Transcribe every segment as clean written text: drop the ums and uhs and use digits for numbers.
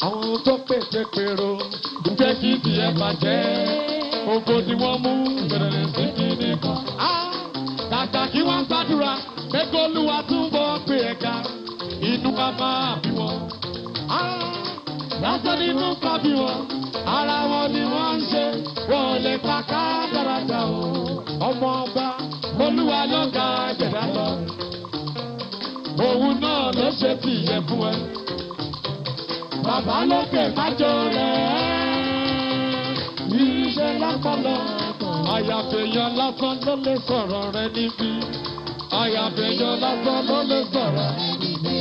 Àwọn tó pèsè pèrò jẹ́ kí tiẹ̀ bàjẹ́. Ògo tí wọ́n mú bẹ̀rẹ̀ sí kí nìkan. Kàkà kí wọ́n gbàdúrà pé k'Olúwa túbọ̀ pé ẹ̀ka. Inú ká máa bí wọn. Lásán nínú ká bí wọn. Ara wọn ni wọ́n ń ṣe. Wọ́n lè pa ká dáradá o. Ọmọ ọba Olúwa ló ga jẹ̀dá lọ. Òun náà ló ṣe ti yẹ fún ẹ. Bàbá lókè májọ rẹ̀. Iṣẹ́ lápọ̀lọ́. Àyàfẹ́yàn lásán ló lè sọ̀rọ̀ rẹ níbí. Àyàfẹ́yàn lásán ló lè sọ̀rọ̀ rẹ níbí.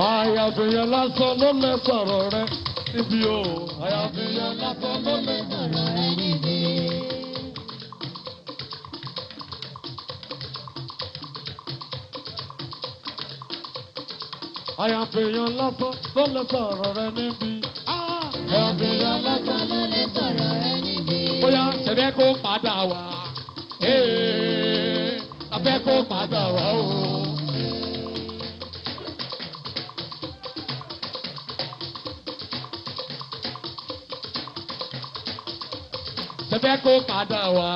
Àyàfẹ́yàn lásán ló lè sọ̀rọ̀ rẹ níbí o. Àyàfẹ́yàn lásán ló lè sọ̀rọ̀ rẹ níbí. Àyàfẹ́yàn lásán ló lè sọ̀rọ̀ rẹ níbí. Àyàfẹ́yàn lásán ló lè sọ̀rọ̀ rẹ níbí. Bóyá ṣẹ̀fẹ̀ kó padà wá. Ṣẹ̀fẹ̀ kó padà wá o. Ṣẹ̀fẹ̀ kó padà wá,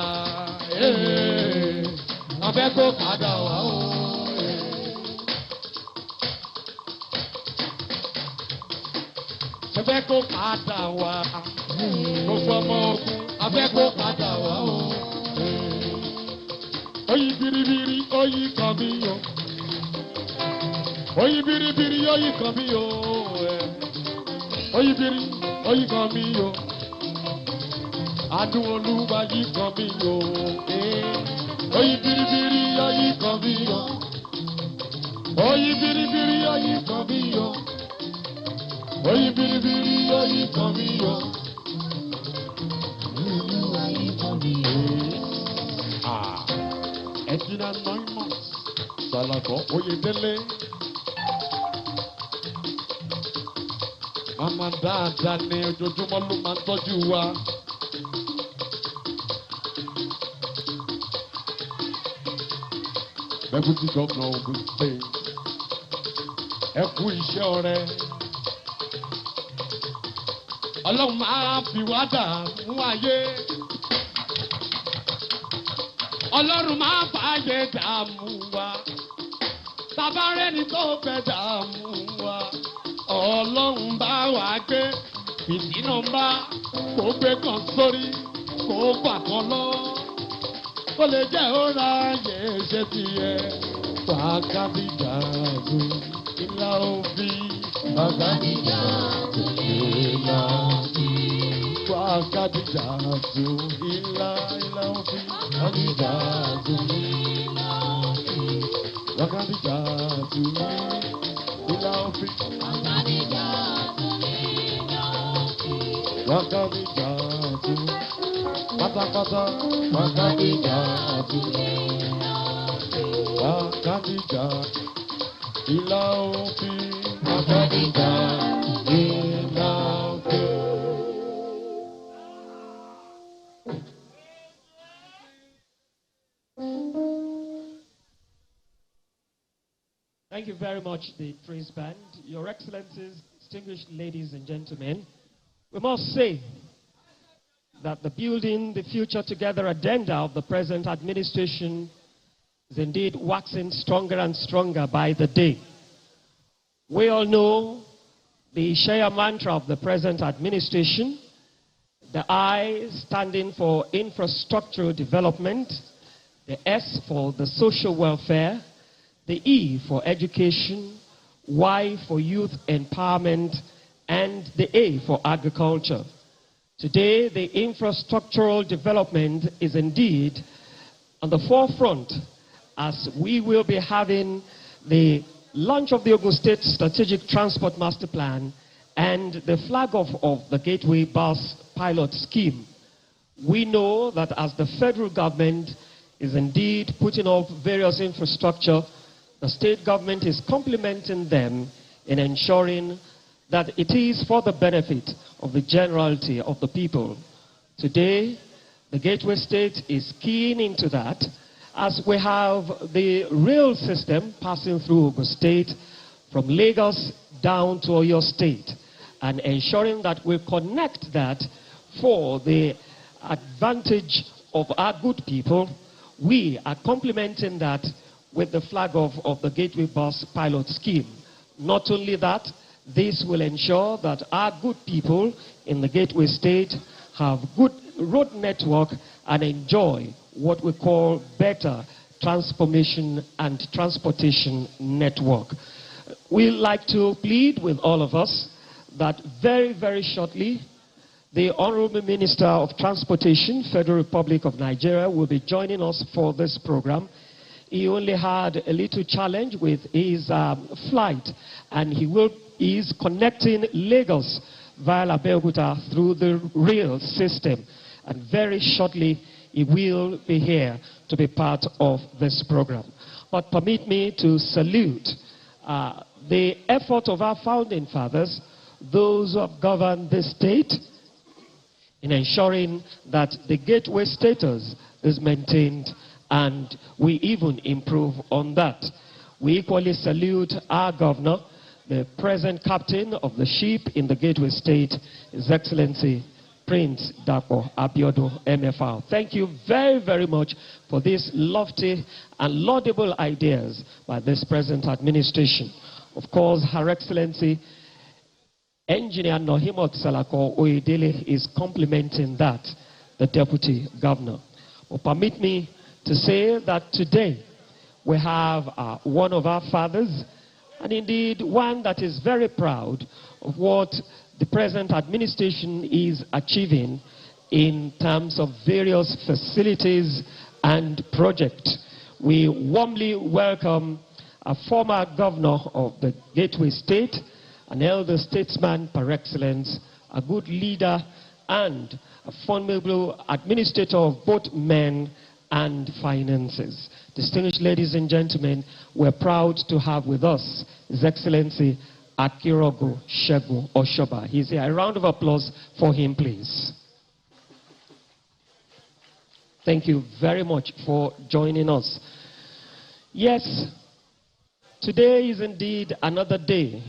ṣẹ̀fẹ̀ kó padà wá o. Ṣẹ̀fẹ̀ kó padà wá, gbogbo ọmọ ogun, ṣẹ̀fẹ̀ kó padà wá o. Oyi biribiri, oyi kan mi o. Oyi biribiri, oyi kan mi o. Oyi biri, oyi kan mi o. Adùn Olúwa yìí kan mi o. Oyi biribiri oyi kan mi o. Oyi biribiri oyi kan mi o. Oyi biribiri oyi kan mi o. Olúwa yìí kan mi o. Ẹ̀jìnà 9 months. Sàlàkọ́ Oyèdélé. Màmá dáadáa ni ojoojúmọ́ ló máa ń tọ́jú wa. Deputy Governor Ogun State, ẹ kú iṣẹ́ ọrẹ. Ọlọ́run máa fi wá dààmú ayé. Ọlọ́run máa fààyè dààmú wa. Bàbá rẹ̀ ni tó fẹ́ dààmú wa. Ọlọ́run bá wa gbé ìdínà bá kó gbé kan sórí kó gbà kan lọ́wọ́. Ó lè jẹ́ ọ̀rá yẹ ṣe tiẹ̀. Wákàtíjà tó ìlà òfin. Wákàtíjà tó ìlà òfin. Wákàtíjà tó ìlà òfin. Wákàtíjà tó ìlà òfin. Wákàtíjà tó ìlà òfin. Wákàtíjà tó ìlà òfin. Wákàtíjà tó pátápátá. Wákàtíjà tó Wákàtíjà ìlà òfin. Wákàtíjà ìlà òfin. Thank you very much, the praise band. Your Excellencies, distinguished ladies and gentlemen, we must say that the Building the Future Together agenda of the present administration is indeed waxing stronger and stronger by the day. We all know the Share mantra of the present administration, the I standing for infrastructural development, the S for the social welfare, the E for education, Y for youth empowerment, and the A for agriculture. Today, the infrastructural development is indeed on the forefront as we will be having the launch of the Ogun State Strategic Transport Master Plan and the flag off of the Gateway Bus Pilot Scheme. We know that as the federal government is indeed putting up various infrastructure, the state government is complementing them in ensuring that it is for the benefit of the generality of the people. Today, the Gateway State is keying into that as we have the rail system passing through Ogun State from Lagos down to Oyo State, and ensuring that we connect that for the advantage of our good people. We are complementing that with the flag of the Gateway Bus Pilot Scheme. Not only that, this will ensure that our good people in the Gateway State have good road network and enjoy what we call better transformation and transportation network. We like to plead with all of us that very, very shortly, the Honorable Minister of Transportation, Federal Republic of Nigeria, will be joining us for this program. He only had a little challenge with his flight, and he is connecting Lagos via Abeokuta through the rail system. And very shortly, he will be here to be part of this program. But permit me to salute the effort of our founding fathers, those who have governed this state, in ensuring that the gateway status is maintained, and we even improve on that. We equally salute our governor, the present captain of the ship in the gateway state, His Excellency Prince Dapo Abiodun MFR. Thank you very, very much for these lofty and laudable ideas by this present administration. Of course, Her Excellency Engineer Nohimot Salako Oyedele is complementing that, the Deputy Governor. But permit me to say that today we have one of our fathers, and indeed one that is very proud of what the present administration is achieving in terms of various facilities and projects. We warmly welcome a former governor of the Gateway State, an elder statesman par excellence, a good leader, and a formidable administrator of both men and finances. Distinguished ladies and gentlemen, we're proud to have with us His Excellency Akirogo Shegu Oshoba. He's here. A round of applause for him, please. Thank you very much for joining us. Yes, today is indeed another day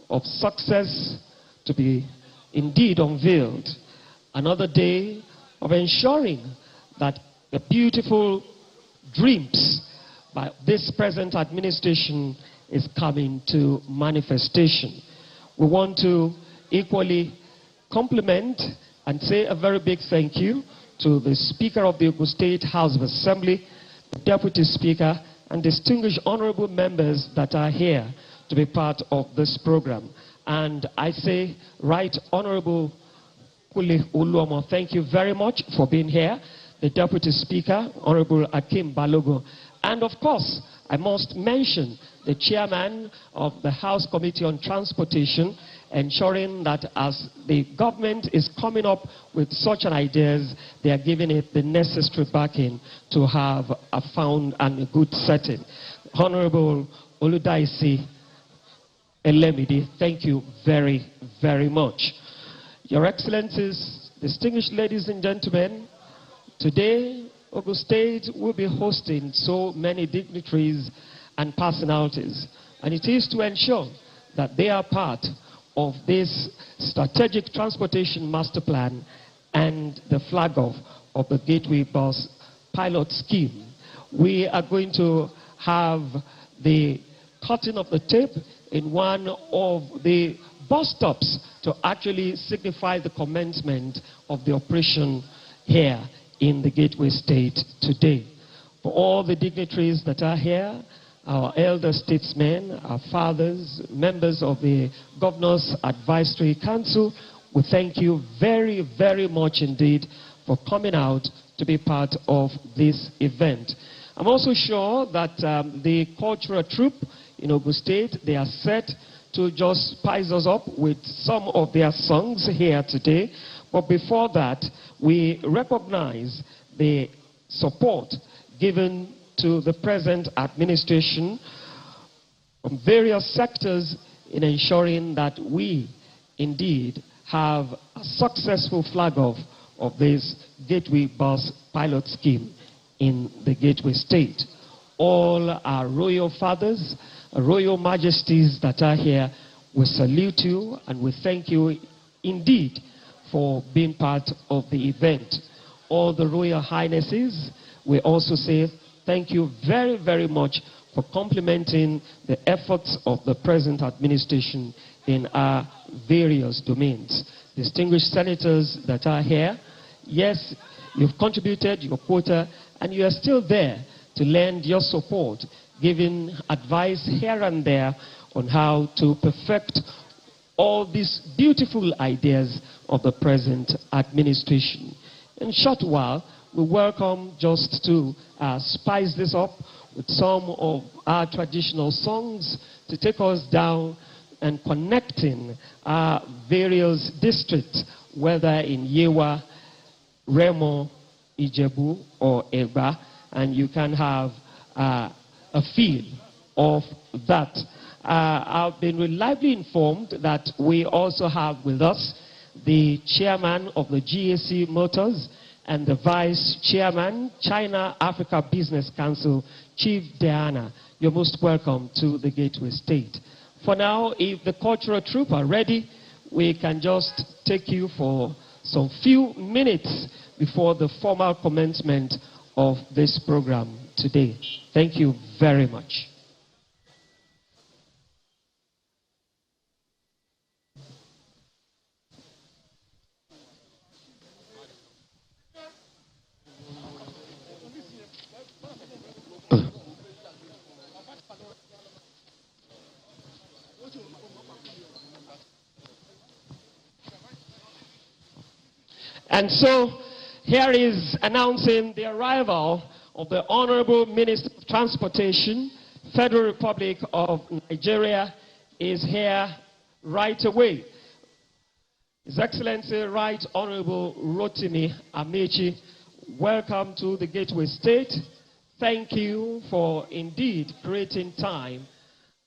of success to be indeed unveiled. Another day of ensuring that the beautiful dreams by this present administration is coming to manifestation. We want to equally compliment and say a very big thank you to the Speaker of the Ogun State House of Assembly, the Deputy Speaker, and distinguished honorable members that are here to be part of this program. And I say, Right Honorable Kule Uluomo, thank you very much for being here. The Deputy Speaker, Honorable Akim Balogo. And of course, I must mention the Chairman of the House Committee on Transportation, ensuring that as the government is coming up with such an ideas, they are giving it the necessary backing to have a found and a good setting. Honorable Oludaisi Elemidi, thank you very, very much. Your Excellencies, distinguished ladies and gentlemen, today Ogun State will be hosting so many dignitaries and personalities, and it is to ensure that they are part of this strategic transportation master plan and the flag off of the Gateway Bus Pilot Scheme. We are going to have the cutting of the tape in one of the bus stops to actually signify the commencement of the operation here in the Gateway State today. For all the dignitaries that are here, our elder statesmen, our fathers, members of the Governor's Advisory Council, we thank you very, very much indeed for coming out to be part of this event. I'm also sure that the cultural troupe in Ogun State, they are set to just spice us up with some of their songs here today. But before that, we recognize the support given to the present administration from various sectors in ensuring that we indeed have a successful flag off of this Gateway Bus pilot scheme in the Gateway State. All our royal fathers, royal majesties that are here, we salute you and we thank you indeed for being part of the event. All the royal highnesses, we also say thank you very, very much for complementing the efforts of the present administration in our various domains. Distinguished senators that are here, yes, you've contributed your quota and you are still there to lend your support, giving advice here and there on how to perfect all these beautiful ideas of the present administration. In a short while, we welcome just to spice this up with some of our traditional songs to take us down and connecting our various districts, whether in Yewa, Remo, Ijebu, or Egba, and you can have a feel of that. I've been reliably informed that we also have with us the chairman of the GAC Motors and the vice chairman, China Africa Business Council, Chief Diana. You're most welcome to the Gateway State. For now, if the cultural troupe are ready, we can just take you for some few minutes before the formal commencement of this program today. Thank you very much. And so, here is announcing the arrival of the Honorable Minister of Transportation, Federal Republic of Nigeria, is here right away. His Excellency Right Honorable Rotimi Amechi, welcome to the Gateway State. Thank you for indeed creating time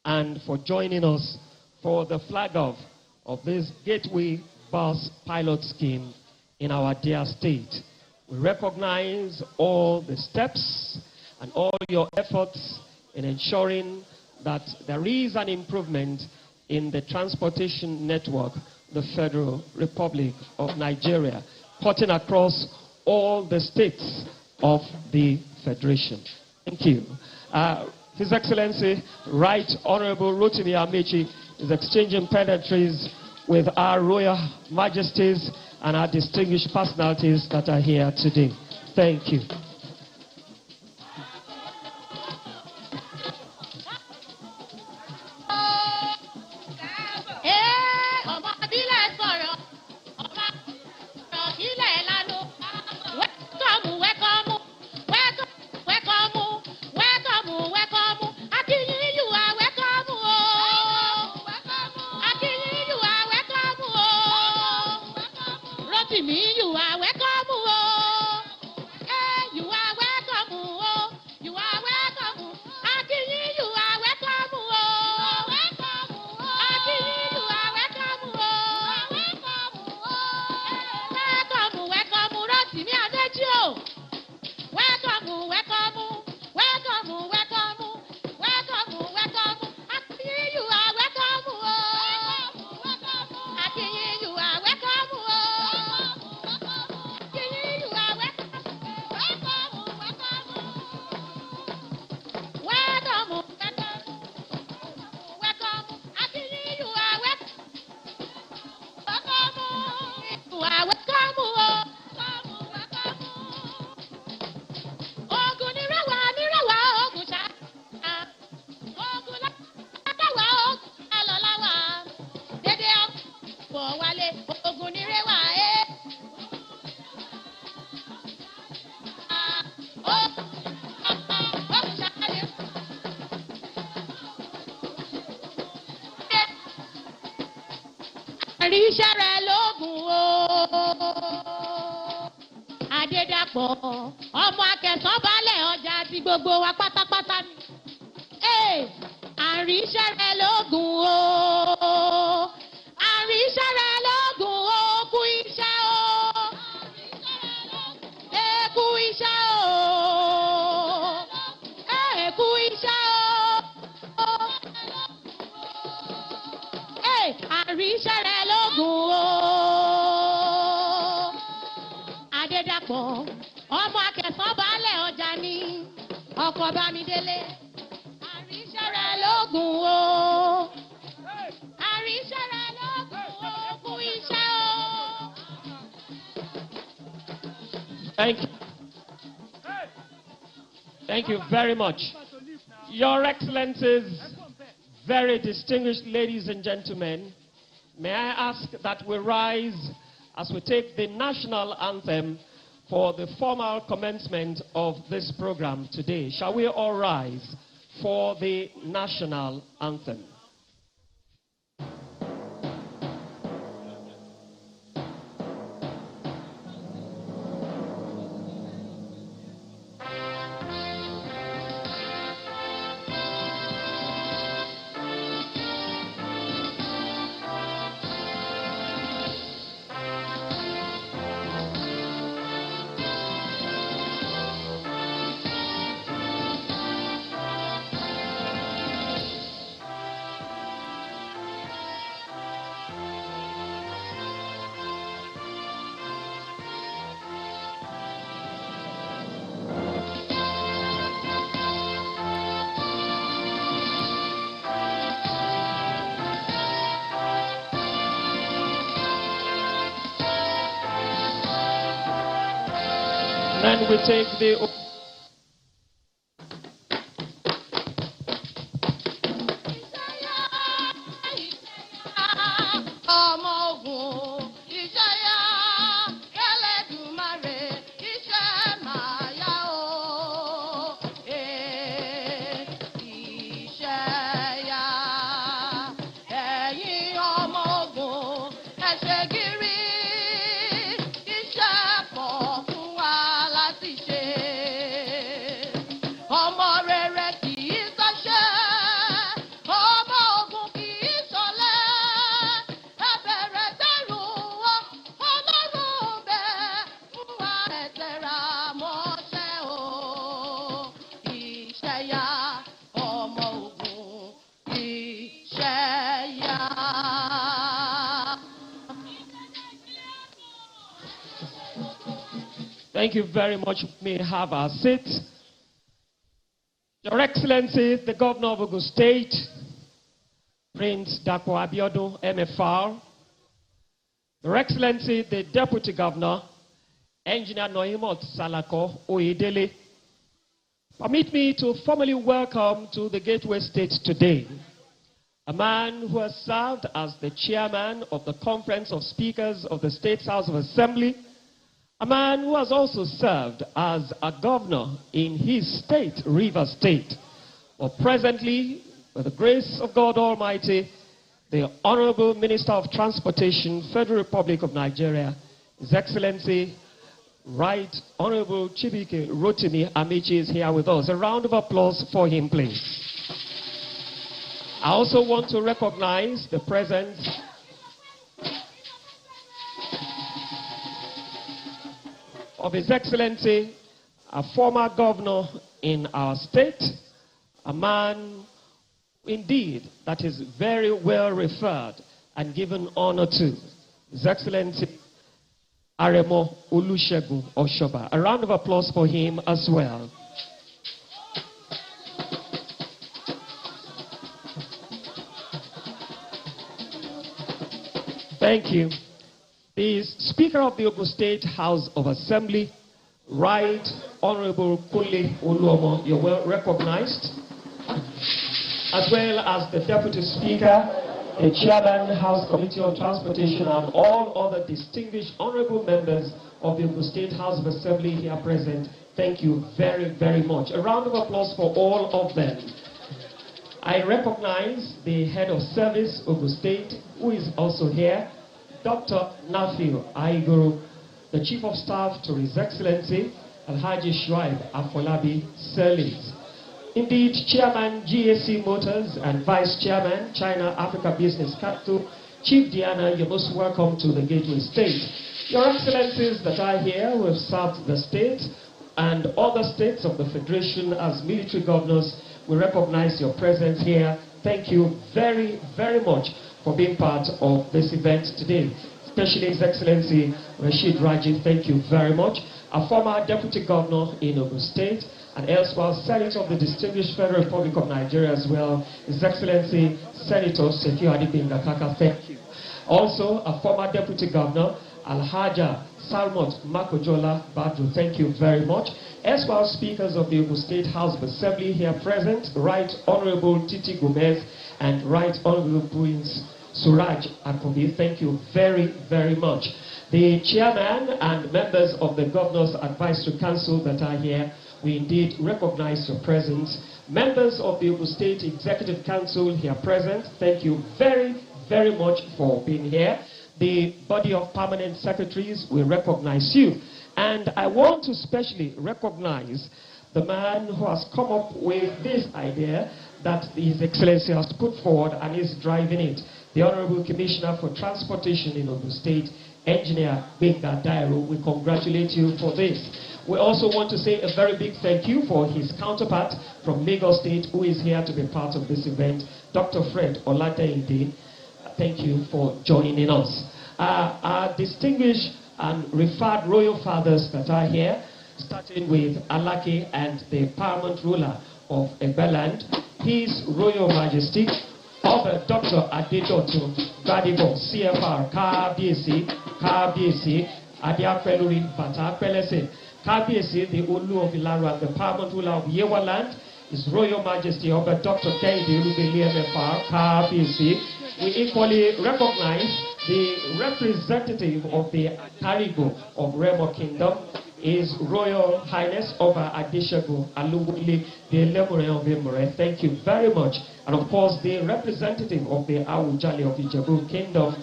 and for joining us for the flag off of this Gateway Bus pilot scheme in our dear state. We recognize all the steps and all your efforts in ensuring that there is an improvement in the transportation network, the Federal Republic of Nigeria, cutting across all the states of the Federation. Thank you. His Excellency, Right Honorable Rotimi Amechi, is exchanging pleasantries with our Royal Majesties and our distinguished personalities that are here today. Thank you. Àríṣẹ́ rẹ̀ lógún o. Adédàpọ̀ ọmọ akẹ̀sán balẹ̀ ọjà àti gbogbo wa pátápátá ni. Àríṣẹ́ rẹ̀ lógún o. Àríṣẹ́ rẹ̀ lógún o. Kú iṣẹ́ o. Kú iṣẹ́ o. Kú iṣẹ́ o. Àríṣẹ́ rẹ̀ lógún o. Adédàpọ̀ ọmọ akẹ̀sán balẹ̀ ọjà ni ọkọ̀ Bámidélé. Àríṣẹ́ rẹ̀ lógún o. Àríṣẹ́ rẹ̀ lógún o. Kú iṣẹ́ o. Thank you very much. Your Excellencies, very distinguished ladies and gentlemen, may I ask that we rise as we take the national anthem for the formal commencement of this program today. Shall we all rise for the national anthem? Then we take the... Thank you very much. We may have our seat. Your Excellency, the Governor of Ogun State, Prince Dapo Abiodun, MFR. Your Excellency, the Deputy Governor, Engineer Noimot Salako Oyedele. Permit me to formally welcome to the Gateway State today a man who has served as the chairman of the Conference of Speakers of the State's House of Assembly, a man who has also served as a governor in his state, Rivers State. But presently, by the grace of God Almighty, the Honorable Minister of Transportation, Federal Republic of Nigeria, His Excellency, Right Honorable Chibike Rotimi Amici is here with us. A round of applause for him, please. I also want to recognize the presence of His Excellency, a former governor in our state, a man indeed that is very well referred and given honor to, His Excellency Aremo Olusegun Oshoba. A round of applause for him as well. Thank you. The Speaker of the Ogun State House of Assembly, Right Honorable Kunle Oluomo, you're well recognized, as well as the Deputy Speaker, the Chairman, House Committee on Transportation, and all other distinguished honorable members of the Ogun State House of Assembly here present. Thank you very, very much. A round of applause for all of them. I recognize the Head of Service, Ogun State, who is also here, Dr. Nafiu Aiguru, the Chief of Staff to His Excellency Alhaji Shuaib Afolabi Selit. Indeed, Chairman GAC Motors and Vice Chairman China Africa Business Capital, Chief Diana, you're most welcome to the Gateway State. Your Excellencies that are here who have served the state and other states of the Federation as military governors, we recognize your presence here. Thank you very, very much for being part of this event today. Especially His Excellency Rashid Raji, thank you very much. A former Deputy Governor in Ogun State and elsewhere Senator of the Distinguished Federal Republic of Nigeria as well, His Excellency Senator Sefiu Adibinga Kaka, thank you. Also, a former Deputy Governor, Alhaja Salmot Makojola Badru, thank you very much. As well, speakers of the Ogun State House of Assembly here present, Right Honorable Titi Gomez and Right Honorable Prince Suraj Akobi, thank you very, very much. The chairman and members of the Governor's Advisory Council that are here, we indeed recognize your presence. Members of the Ogun State Executive Council here present, thank you very, very much for being here. The body of permanent secretaries, we recognize you. And I want to specially recognize the man who has come up with this idea that His Excellency has put forward and is driving it. The Honorable Commissioner for Transportation in Ogun State, Engineer Benga Dairo, we congratulate you for this. We also want to say a very big thank you for his counterpart from Lagos State who is here to be part of this event, Dr. Fred Oladeinde. Thank you for joining us. Our distinguished and referred royal fathers that are here, starting with Alake and the paramount ruler of Ebeland, His Royal Majesty, Dr. Adedoto Gbadebo, CFR, KBC, Adiapeluri, Bata Pelese, KBC, the Olu of Ilaru and the paramount ruler of Yewa Land, His Royal Majesty, Dr. Kehinde Olubeli MFR, KBC. We equally recognize the representative of the Akarigo of Remo Kingdom, His Royal Highness Oba Adeshagun Aluwole the Lemure of Emure. Thank you very much. And of course, the representative of the Awujale of Ijebu Kingdom,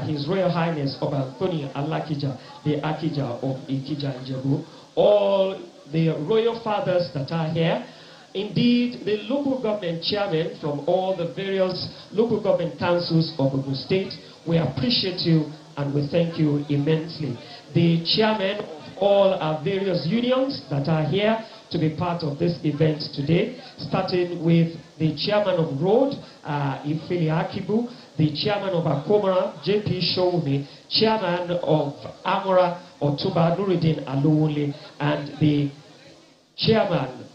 His Royal Highness Oba Anthony Alakija, the Akija of Ikija Ijebu. All the royal fathers that are here. Indeed, the local government chairmen from all the various local government councils of Ogun State, we appreciate you and we thank you immensely. The chairmen of all our various unions that are here to be part of this event today, starting with the chairman of Road, Ifili Akibu, the chairman of Akomara, JP Showumi, chairman of Amora, Otuba Nuruddin Aluwole, and the chairman,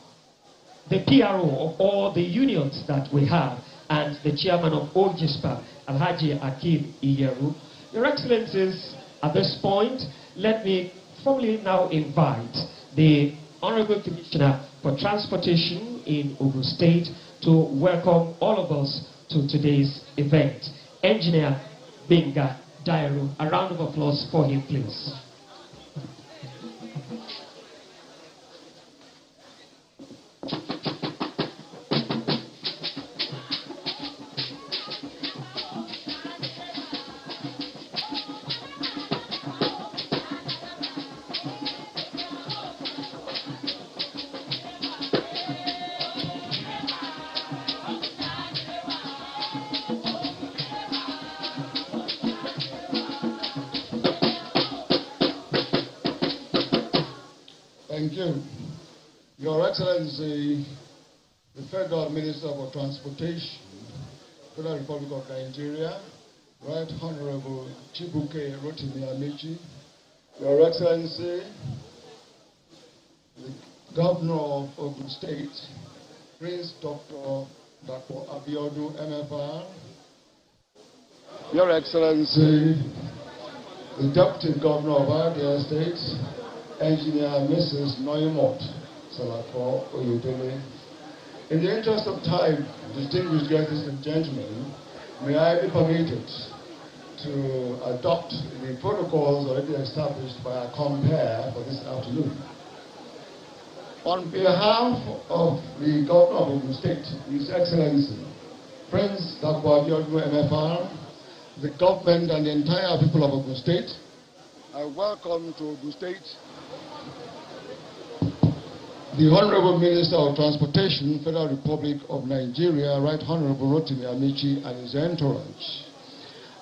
the PRO of all the unions that we have, and the chairman of OGISPA, Alhaji Akib Iyeru. Your Excellencies, at this point, let me formally now invite the Honorable Commissioner for Transportation in Ogun State to welcome all of us to today's event. Engineer Benga Dairo, a round of applause for him, please. Thank you. Your Excellency, the Federal Minister for Transportation, Federal Republic of Nigeria, Right Honorable Chibuke Rotimi Amechi, Your Excellency, the Governor of Ogun State, Prince Dr. Dapo Abiodun MFR, Your Excellency, the Deputy Governor of Abia State, Engineer Mrs. Noimot Salako Oyedele. In the interest of time, distinguished guests and gentlemen, may I be permitted to adopt the protocols already established by our compere for this afternoon. On behalf of the Governor of Ogun State, His Excellency, Prince Dapo Abiodun MFR, the government and the entire people of Ogun State. I welcome to Ogun State the Honorable Minister of Transportation, Federal Republic of Nigeria, Right Honorable Rotimi Amici and his entourage.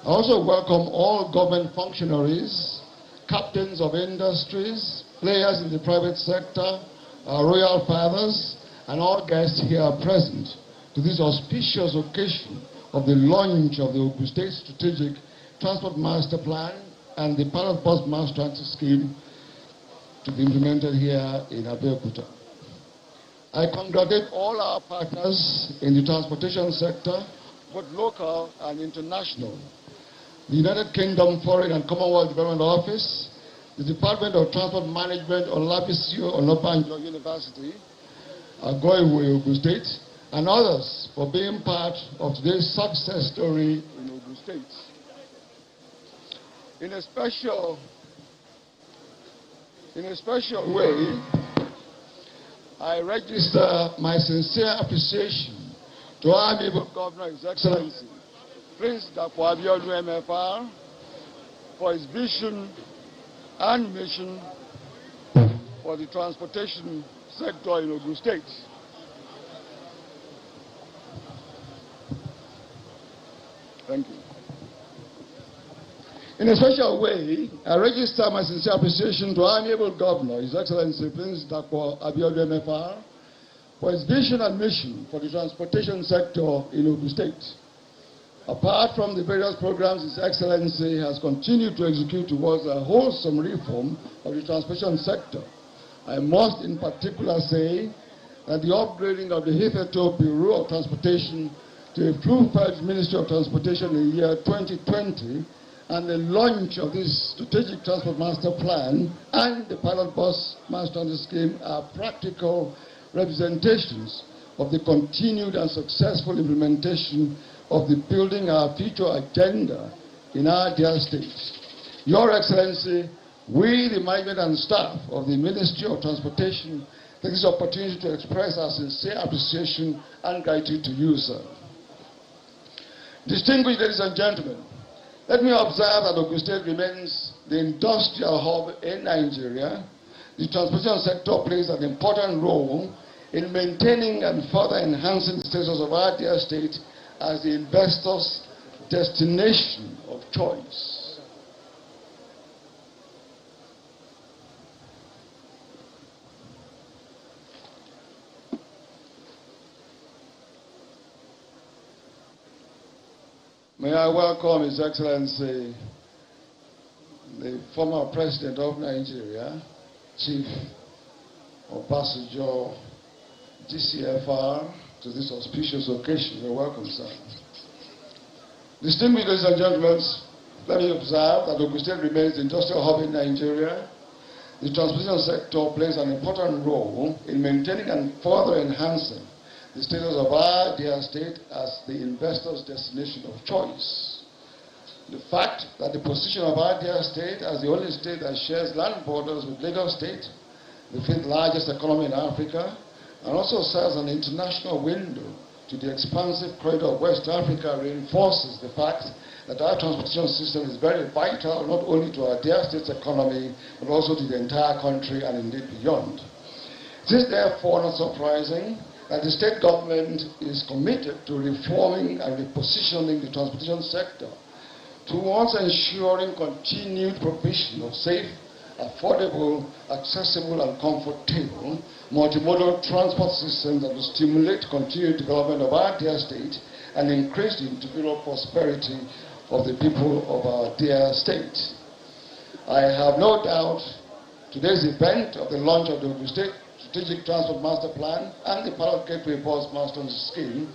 I also welcome all government functionaries, captains of industries, players in the private sector, our royal fathers, and all guests here present to this auspicious occasion of the launch of the Ogun State Strategic Transport Master Plan and the Pilot Bus Mass Transit Scheme to be implemented here in Abeokuta. I congratulate all our partners in the transportation sector, both local and international. The United Kingdom Foreign and Commonwealth Development Office, the Department of Transport Management on Olabisi Onabanjo University, Goodwill, Ogun State, and others for being part of today's success story in Ogun State. In a special way, I register my sincere appreciation to our amiable Governor, His Excellency, Prince Dapo Abiodun MFR, for his vision and mission for the transportation sector in Ogun State. Thank you. In a special way, I register my sincere appreciation to our amiable Governor, His Excellency Prince Dapo Abiodun MFR, for his vision and mission for the transportation sector in Ogun State. Apart from the various programs His Excellency has continued to execute towards a wholesome reform of the transportation sector, I must in particular say that the upgrading of the hitherto Bureau of Transportation to a full-fledged Ministry of Transportation in the year 2020 and the launch of this Strategic Transport Master Plan and the Pilot Bus Mass Transit Scheme are practical representations of the continued and successful implementation of the Building Our Future agenda in our dear state. Your Excellency, we, the management and staff of the Ministry of Transportation, take this opportunity to express our sincere appreciation and gratitude to you, sir. Distinguished ladies and gentlemen, let me observe that Ogun State remains the industrial hub in Nigeria. The transportation sector plays an important role in maintaining and further enhancing the status of our dear state as the investors' destination of choice. May I welcome His Excellency, the former President of Nigeria, Chief Obasanjo, GCFR, to this auspicious occasion. You're welcome, sir. Distinguished ladies and gentlemen, let me observe that Ogun State remains the industrial hub in Nigeria. The transportation sector plays an important role in maintaining and further enhancing the status of our dear state as the investor's destination of choice. The fact that the position of our dear state as the only state that shares land borders with Lagos State, the fifth largest economy in Africa, and also serves an international window to the expansive corridor of West Africa reinforces the fact that our transportation system is very vital not only to our dear state's economy, but also to the entire country and indeed beyond. It is therefore not surprising that the state government is committed to reforming and repositioning the transportation sector towards ensuring continued provision of safe, affordable, accessible, and comfortable multimodal transport systems that will stimulate continued development of our dear state and increase the individual prosperity of the people of our dear state. I have no doubt today's event of the launch of the Ogun State Strategic Transport Master Plan and the Pilot Gateway Bus Mass Transit Scheme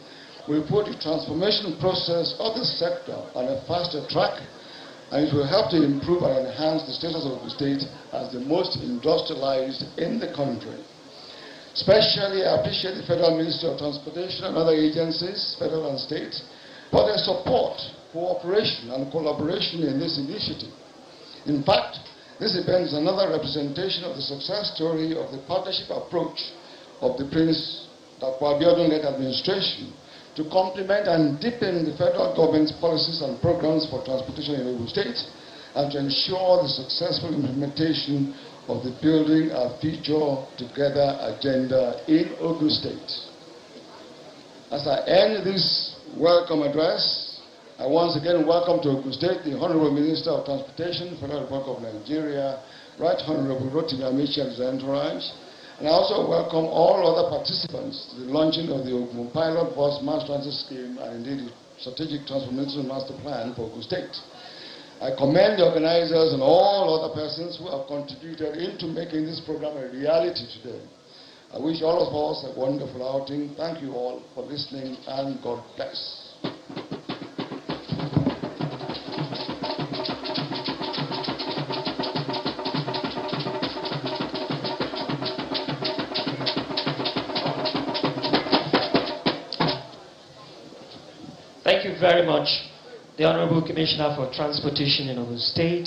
will put the transformation process of the sector on a faster track, and it will help to improve and enhance the status of the state as the most industrialized in the country. Especially, I appreciate the Federal Ministry of Transportation and other agencies, federal and state, for their support, cooperation, and collaboration in this initiative. In fact, this event is another representation of the success story of the partnership approach of the Prince Dapo Abiodun-led administration to complement and deepen the federal government's policies and programs for transportation in Ogun State, and to ensure the successful implementation of the Building a Future Together agenda in Ogun State. As I end this welcome address, I once again welcome to Ogun State the Honorable Minister of Transportation, Federal Republic of Nigeria, Right Honorable Rotimi Amici and his entourage. And I also welcome all other participants to the launching of the Ogun Pilot Bus Mass Transit Scheme and indeed the Strategic Transformation Master Plan for Ogun State. I commend the organizers and all other persons who have contributed into making this program a reality today. I wish all of us a wonderful outing. Thank you all for listening, and God bless. Thank you very much, the Honorable Commissioner for Transportation in Ogun State,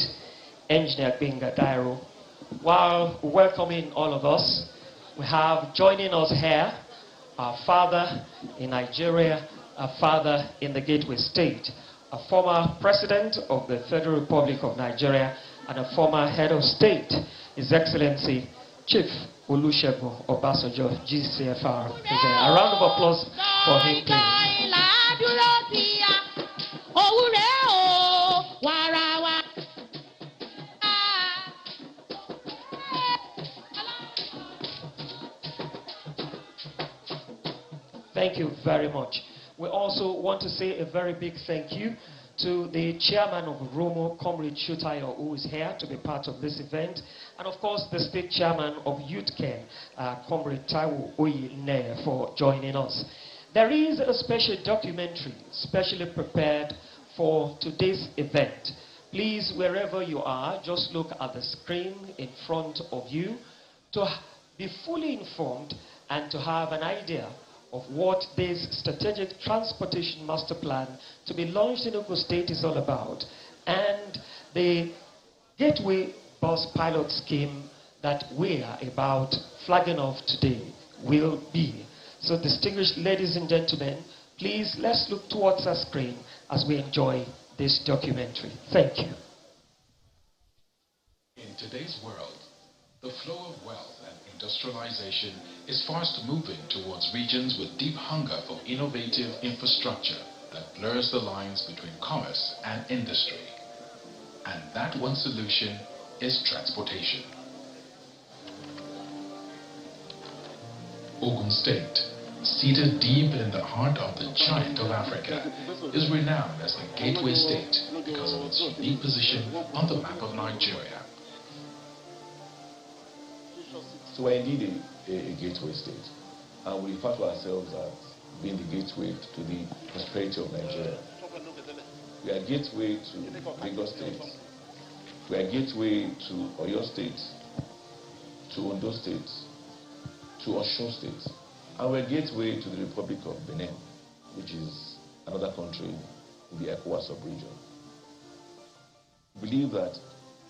Engineer Benga Dairo. While welcoming all of us, we have joining us here our father in Nigeria, our father in the Gateway State, a former president of the Federal Republic of Nigeria, and a former head of state, His Excellency Chief Olusegun Obasanjo, GCFR. A round of applause for him, please. Thank you very much. We also want to say a very big thank you to the chairman of Romo, Comrade Shutayo, who is here to be part of this event, and of course the state chairman of YouthCare, Comrade Taiwo Oyine, for joining us. There is a special documentary specially prepared for today's event. Please, wherever you are, just look at the screen in front of you to be fully informed and to have an idea of what this strategic transportation master plan to be launched in Ogun State is all about, and the Gateway Bus Pilot Scheme that we are about flagging off today will be. So distinguished ladies and gentlemen, please let's look towards our screen as we enjoy this documentary. Thank you. In today's world, the flow of wealth and industrialization is fast moving towards regions with deep hunger for innovative infrastructure that blurs the lines between commerce and industry. And that one solution is transportation. Ogun State, seated deep in the heart of the giant of Africa, is renowned as the Gateway State because of its unique position on the map of Nigeria. So we're indeed a gateway state, and we refer to ourselves as being the gateway to the prosperity of Nigeria. We are gateway to Lagos State, we are gateway to Oyo State, to Ondo State, to Osun State, and we're gateway to the Republic of Benin, which is another country in the ECOWAS sub-region. We believe that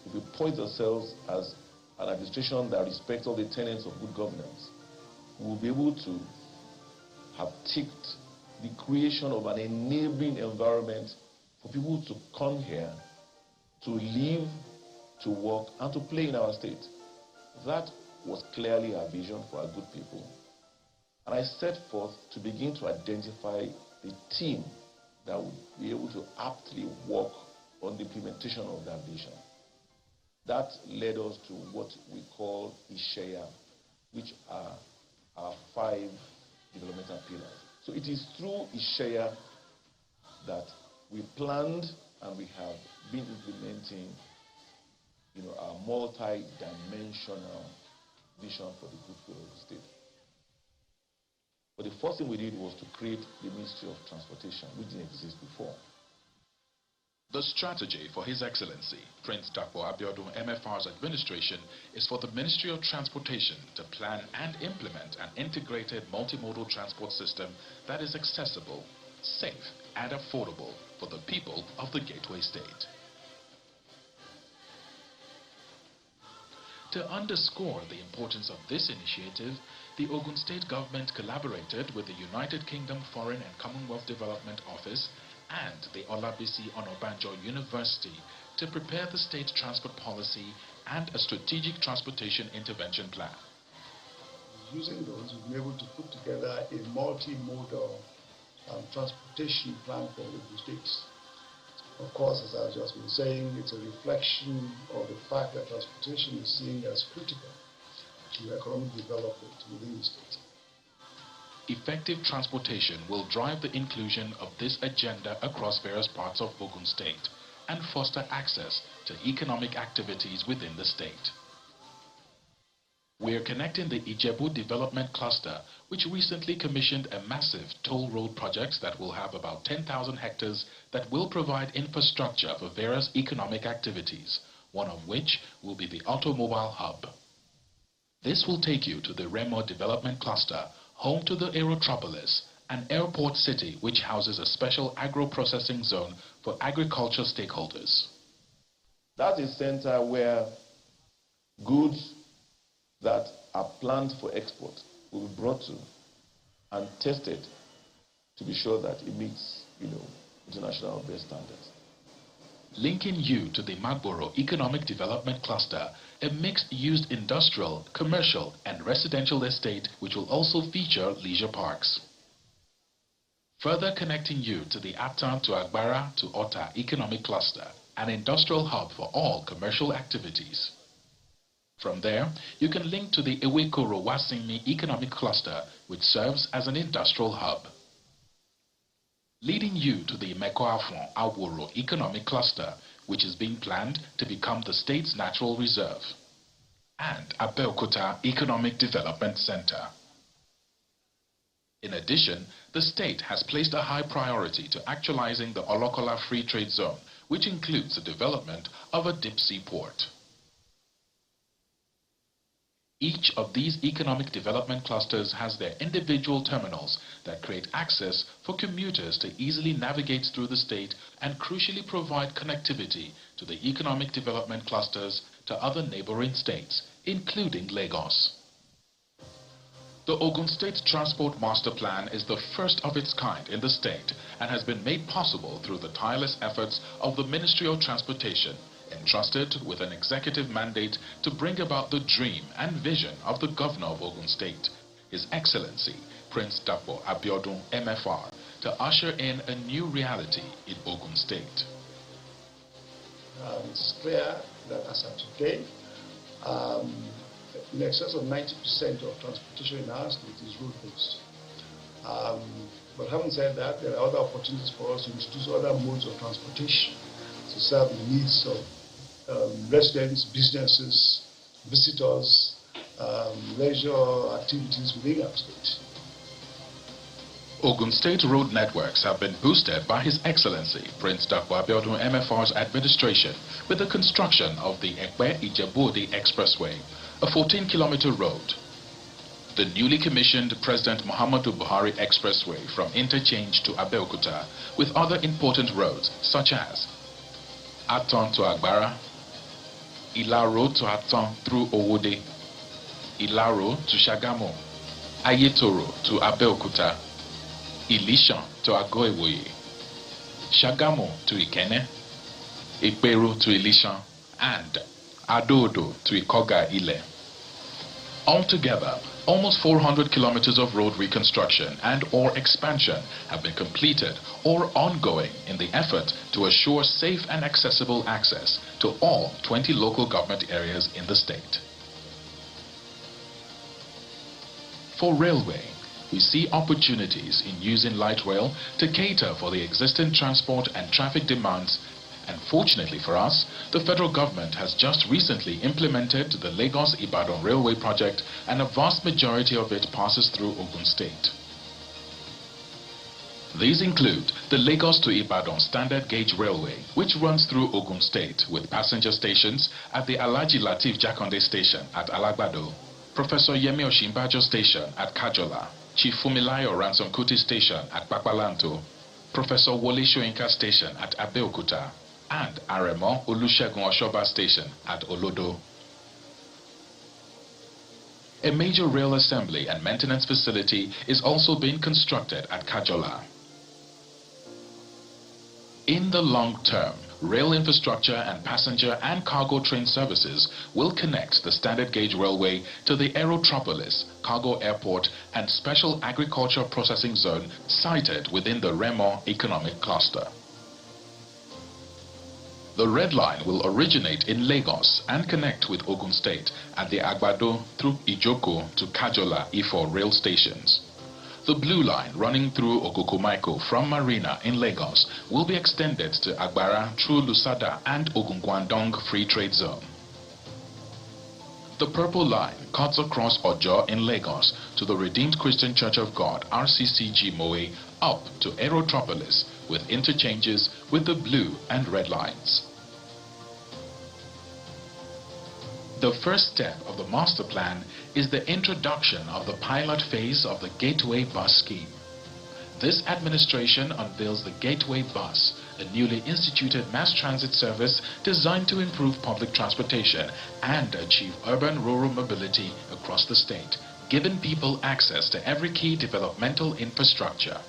if we point ourselves as an administration that respects all the tenets of good governance, we will be able to have ticked the creation of an enabling environment for people to come here, to live, to work, and to play in our state. That was clearly our vision for our good people. And I set forth to begin to identify the team that would be able to aptly work on the implementation of that vision. That led us to what we call Isheya, which are our 5 developmental pillars. So it is through Isheya that we planned and we have been implementing, our multi-dimensional vision for the Goodwill of the state. But the first thing we did was to create the Ministry of Transportation, which didn't exist before. The strategy for His Excellency, Prince Dapo Abiodun MFR's administration is for the Ministry of Transportation to plan and implement an integrated multimodal transport system that is accessible, safe, and affordable for the people of the Gateway State. To underscore the importance of this initiative, the Ogun State government collaborated with the United Kingdom Foreign and Commonwealth Development Office and the Olabisi Onabanjo University to prepare the state transport policy and a strategic transportation intervention plan. Using those, we've been able to put together a multimodal transportation plan for Ogun State. Of course, as I've just been saying, it's a reflection of the fact that transportation is seen as critical to economic development within the state. Effective transportation will drive the inclusion of this agenda across various parts of Ogun State and foster access to economic activities within the state. We are connecting the Ijebu Development Cluster, which recently commissioned a massive toll road project that will have about 10,000 hectares that will provide infrastructure for various economic activities, one of which will be the automobile hub. This will take you to the Remo Development Cluster, home to the Aerotropolis, an airport city which houses a special agro-processing zone for agriculture stakeholders. That's a center where goods that are planned for export will be brought to and tested to be sure that it meets, international best standards. Linking you to the Magboro Economic Development Cluster, a mixed-use industrial, commercial, and residential estate which will also feature leisure parks. Further connecting you to the Atan to Agbara to Ota Economic Cluster, an industrial hub for all commercial activities. From there, you can link to the Ewekoro Wasimi Economic Cluster, which serves as an industrial hub. Leading you to the Mekoafon Aworo Economic Cluster, which is being planned to become the state's natural reserve. And Abeokuta Economic Development Center. In addition, the state has placed a high priority to actualizing the Olokola Free Trade Zone, which includes the development of a deep sea port. Each of these economic development clusters has their individual terminals that create access for commuters to easily navigate through the state and crucially provide connectivity to the economic development clusters to other neighboring states, including Lagos. The Ogun State Transport Masterplan is the first of its kind in the state and has been made possible through the tireless efforts of the Ministry of Transportation, entrusted with an executive mandate to bring about the dream and vision of the Governor of Ogun State, His Excellency Prince Dapo Abiodun MFR, to usher in a new reality in Ogun State. It's clear that as of today, in excess of 90% of transportation in our state is road-based. But having said that, there are other opportunities for us to introduce other modes of transportation to serve the needs of residents, businesses, visitors, leisure activities within our state. Ogun State road networks have been boosted by His Excellency Prince Dapo Abiodun MFR's administration with the construction of the Ekpe-Ijebu Expressway, a 14-kilometer road. The newly commissioned President Muhammadu Buhari Expressway from Interchange to Abeokuta, with other important roads such as Aton to Agbara, Ilaro to Aton through Owode, Ilaro to Shagamo, Ayetoro to Abeokuta, Ilishan to Agoiwoye, Shagamo to Ikene, Iperu to Ilishan, and Adodo to Ikoga Ile. Altogether, almost 400 kilometers of road reconstruction and or expansion have been completed or ongoing in the effort to assure safe and accessible access to all 20 local government areas in the state. For railway, we see opportunities in using light rail to cater for the existing transport and traffic demands, and fortunately for us, the federal government has just recently implemented the Lagos-Ibadan Railway project, and a vast majority of it passes through Ogun State. These include the Lagos to Ibadan Standard Gauge Railway, which runs through Ogun State with passenger stations at the Alhaji Lateef Jakonde Station at Alagbado, Professor Yemi Osinbajo Station at Kajola, Chief Fumilayo Ransom Kuti Station at Papalanto, Professor Wole Soyinka Station at Abeokuta, and Aremo Olusegun Oshoba Station at Olodo. A major rail assembly and maintenance facility is also being constructed at Kajola. In the long term, rail infrastructure and passenger and cargo train services will connect the standard gauge railway to the Aerotropolis, cargo airport and special agriculture processing zone sited within the Remo economic cluster. The Red Line will originate in Lagos and connect with Ogun State at the Agbado through Ijoko to Kajola Ifo rail stations. The Blue Line running through Ogokomaiko from Marina in Lagos will be extended to Agbara through Lusada and Ogun-Guandong Free Trade Zone. The Purple Line cuts across Ojo in Lagos to the Redeemed Christian Church of God RCCG Moe up to Aerotropolis with interchanges with the Blue and Red Lines. The first step of the master plan is the introduction of the pilot phase of the Gateway Bus Scheme. This administration unveils the Gateway Bus, a newly instituted mass transit service designed to improve public transportation and achieve urban-rural mobility across the state, giving people access to every key developmental infrastructure.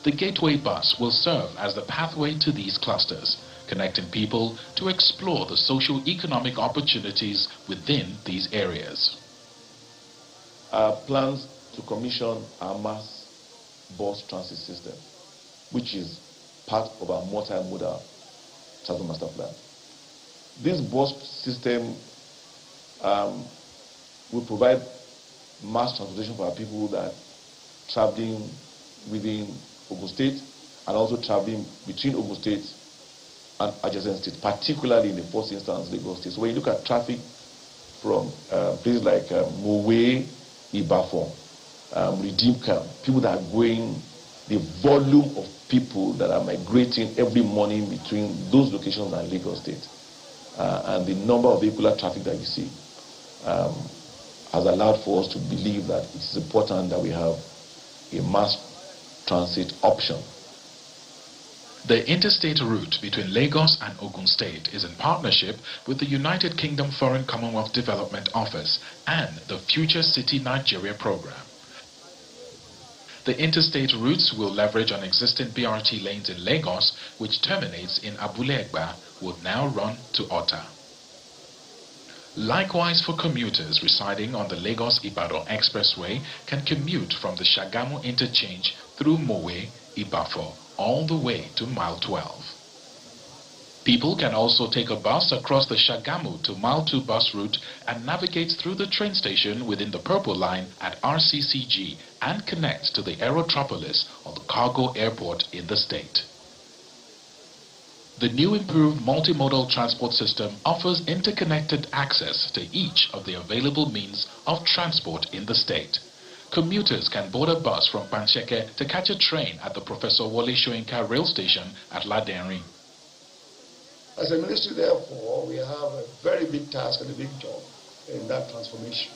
The Gateway Bus will serve as the pathway to these clusters, connecting people to explore the socio-economic opportunities within these areas. Our plans to commission our mass bus transit system, which is part of our multimodal transport master plan. This bus system will provide mass transportation for our people that are traveling within Ogun State and also traveling between Ogun State and adjacent states, particularly in the first instance, Lagos State. So when you look at traffic from places like Mowe, Ibafo, Redeem Camp, people that are going, the volume of people that are migrating every morning between those locations and Lagos State, and the number of vehicular traffic that you see has allowed for us to believe that it is important that we have a mass transit option. The interstate route between Lagos and Ogun State is in partnership with the United Kingdom Foreign Commonwealth Development Office and the Future City Nigeria program. The interstate routes will leverage on existing BRT lanes in Lagos, which terminates in Abule Egba, will now run to Ota. Likewise, for commuters residing on the Lagos-Ibadan Expressway can commute from the Shagamu interchange through Mowe, Ibafo, all the way to Mile 12. People can also take a bus across the Shagamu to Mile 2 bus route and navigate through the train station within the Purple Line at RCCG and connect to the Aerotropolis or the cargo airport in the state. The new improved multimodal transport system offers interconnected access to each of the available means of transport in the state. Commuters can board a bus from Pancheke to catch a train at the Professor Wole Soyinka rail station at Ladenri. As a ministry, therefore, we have a very big task and a big job in that transformation.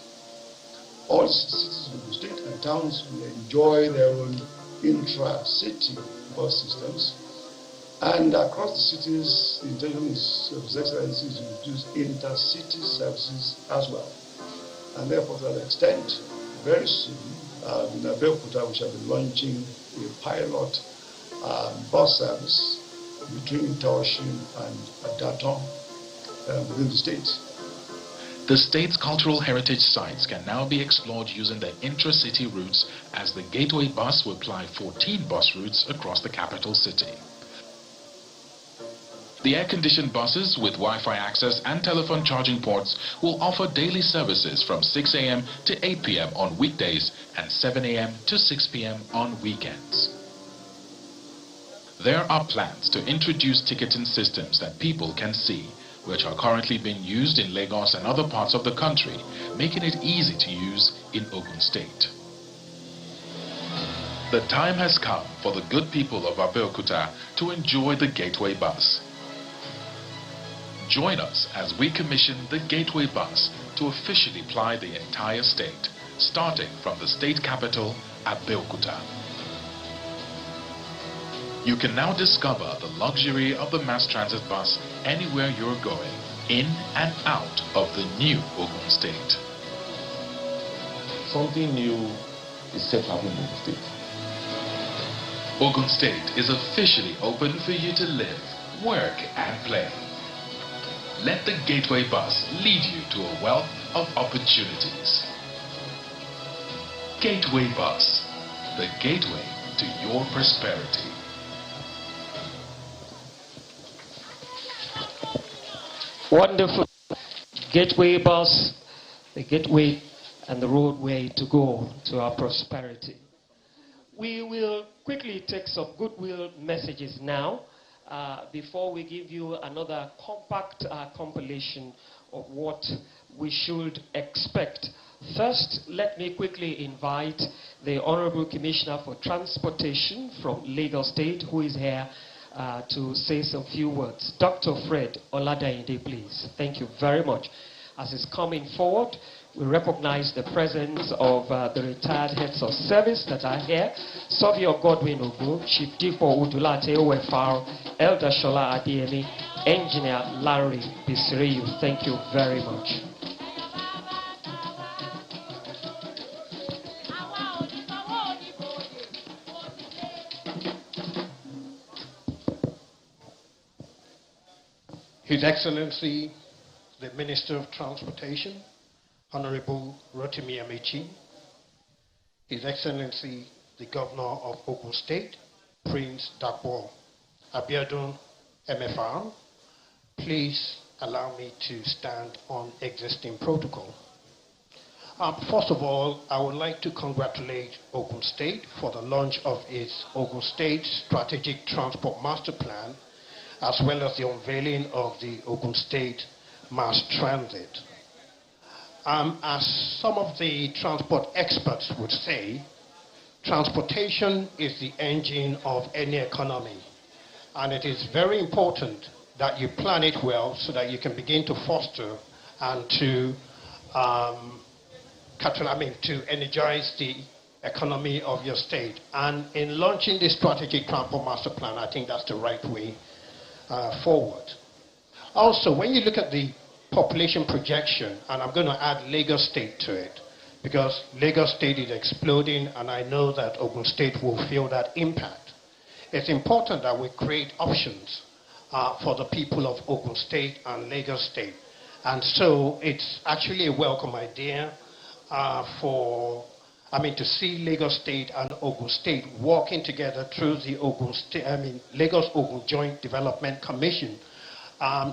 All cities of the state and towns will enjoy their own intra-city bus systems. And across the cities, the intention is of His Excellency to introduce intercity services as well. And therefore, to that extent, very soon, in Abeokuta, we shall be launching a pilot bus service between Taoshin and Adaton within the state. The state's cultural heritage sites can now be explored using the intra-city routes, as the Gateway Bus will ply 14 bus routes across the capital city. The air-conditioned buses with Wi-Fi access and telephone charging ports will offer daily services from 6 a.m. to 8 p.m. on weekdays and 7 a.m. to 6 p.m. on weekends. There are plans to introduce ticketing systems that people can see, which are currently being used in Lagos and other parts of the country, making it easy to use in Ogun State. The time has come for the good people of Abeokuta to enjoy the Gateway Bus. Join us as we commission the Gateway Bus to officially ply the entire state, starting from the state capital, Abeokuta. You can now discover the luxury of the mass transit bus anywhere you're going, in and out of the new Ogun State. Something new is set to happen in the state. Ogun State is officially open for you to live, work and play. Let the Gateway Bus lead you to a wealth of opportunities. Gateway Bus, the gateway to your prosperity. Wonderful. Gateway Bus, the gateway and the roadway to go to our prosperity. We will quickly take some Goodwill messages now before we give you another compact compilation of what we should expect. First, let me quickly invite the Honorable Commissioner for Transportation from Lagos State, who is here to say some few words. Dr. Fred Oladainde, please. Thank you very much. As he's coming forward, we recognize the presence of the retired heads of service that are here. Saviour Godwin Ogun, Chief Dipo Udulate OFR, Elder Shola Adiemi, Engineer Larry Bisiriyu. Thank you very much. His Excellency, the Minister of Transportation, Honorable Rotimi Amechi, His Excellency, the Governor of Ogun State, Prince Dapo Abiodun MFR, please allow me to stand on existing protocol. First of all, I would like to congratulate Ogun State for the launch of its Ogun State Strategic Transport Master Plan, as well as the unveiling of the Ogun State Mass Transit. As some of the transport experts would say, transportation is the engine of any economy. And it is very important that you plan it well so that you can begin to foster and to energize the economy of your state. And in launching this Strategic Transport Master Plan, I think that's the right way forward. Also, when you look at the population projection, and I'm going to add Lagos State to it, because Lagos State is exploding, and I know that Ogun State will feel that impact. It's important that we create options for the people of Ogun State and Lagos State. And so it's actually a welcome idea to see Lagos State and Ogun State working together through the Lagos-Ogun Joint Development Commission,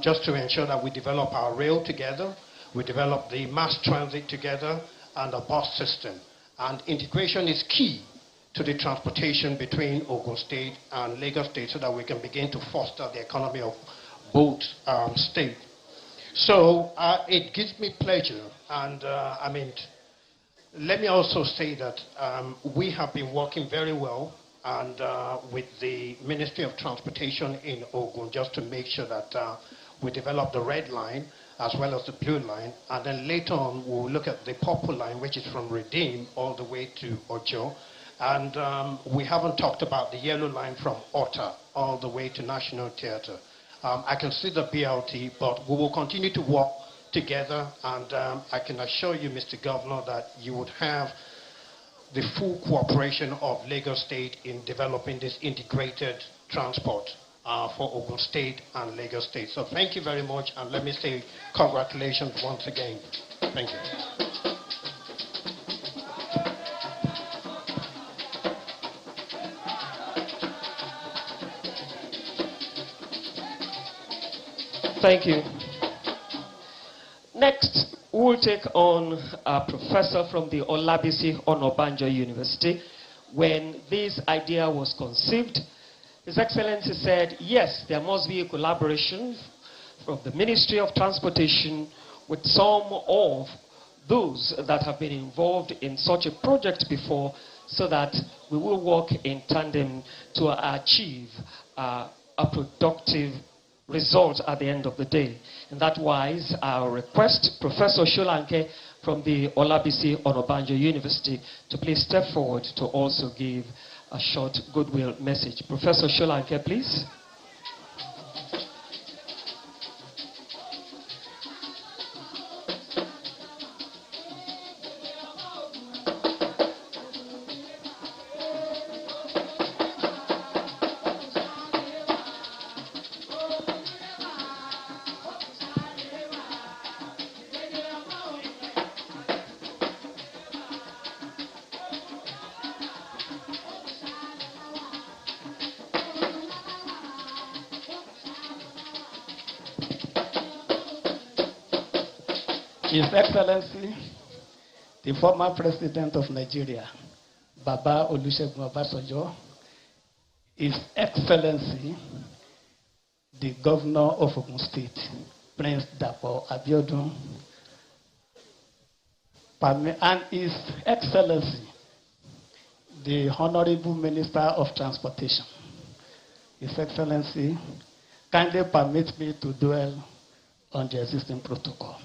just to ensure that we develop our rail together, we develop the mass transit together, and the bus system. And integration is key to the transportation between Ogun State and Lagos State so that we can begin to foster the economy of both states. So it gives me pleasure, and let me also say that we have been working very well and with the Ministry of Transportation in Ogun, just to make sure that we develop the red line as well as the blue line, and then later on we'll look at the purple line, which is from Redeem all the way to Ojo, and we haven't talked about the yellow line from Ota all the way to National Theatre. I can see the BLT, but we will continue to work together, and I can assure you, Mr. Governor, that you would have the full cooperation of Lagos State in developing this integrated transport for Ogun State and Lagos State. So thank you very much, and let me say congratulations once again. Thank you. Thank you. Next, we'll take on a professor from the Olabisi Onabanjo University. When this idea was conceived, His Excellency said, yes, there must be a collaboration from the Ministry of Transportation with some of those that have been involved in such a project before, so that we will work in tandem to achieve a productive result at the end of the day. In that wise, I request Professor Sholanke from the Olabisi Onabanjo University to please step forward to also give a short goodwill message. Professor Sholanke, please. His Excellency, the former President of Nigeria, Baba Olusegun Obasanjo, His Excellency, the Governor of Ogun State, Prince Dapo Abiodun, and His Excellency, the Honorable Minister of Transportation. His Excellency, kindly permit me to dwell on the existing protocol.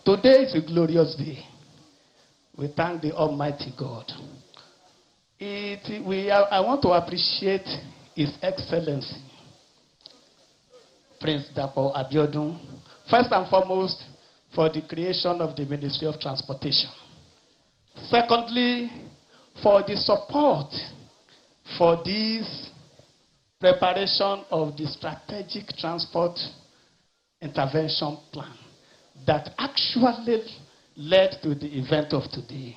Today is a glorious day. We thank the Almighty God. I want to appreciate His Excellency, Prince Dapo Abiodun, first and foremost, for the creation of the Ministry of Transportation. Secondly, for the support for this preparation of the strategic transport intervention plan that actually led to the event of today.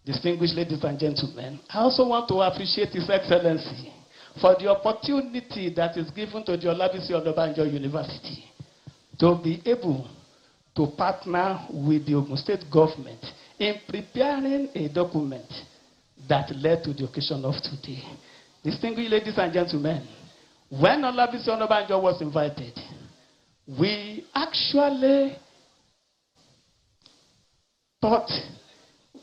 Distinguished ladies and gentlemen, I also want to appreciate His Excellency for the opportunity that is given to the Olabisi Onabanjo University to be able to partner with the Ogun State government in preparing a document that led to the occasion of today. Distinguished ladies and gentlemen, when Olabisi Onabanjo was invited, we actually thought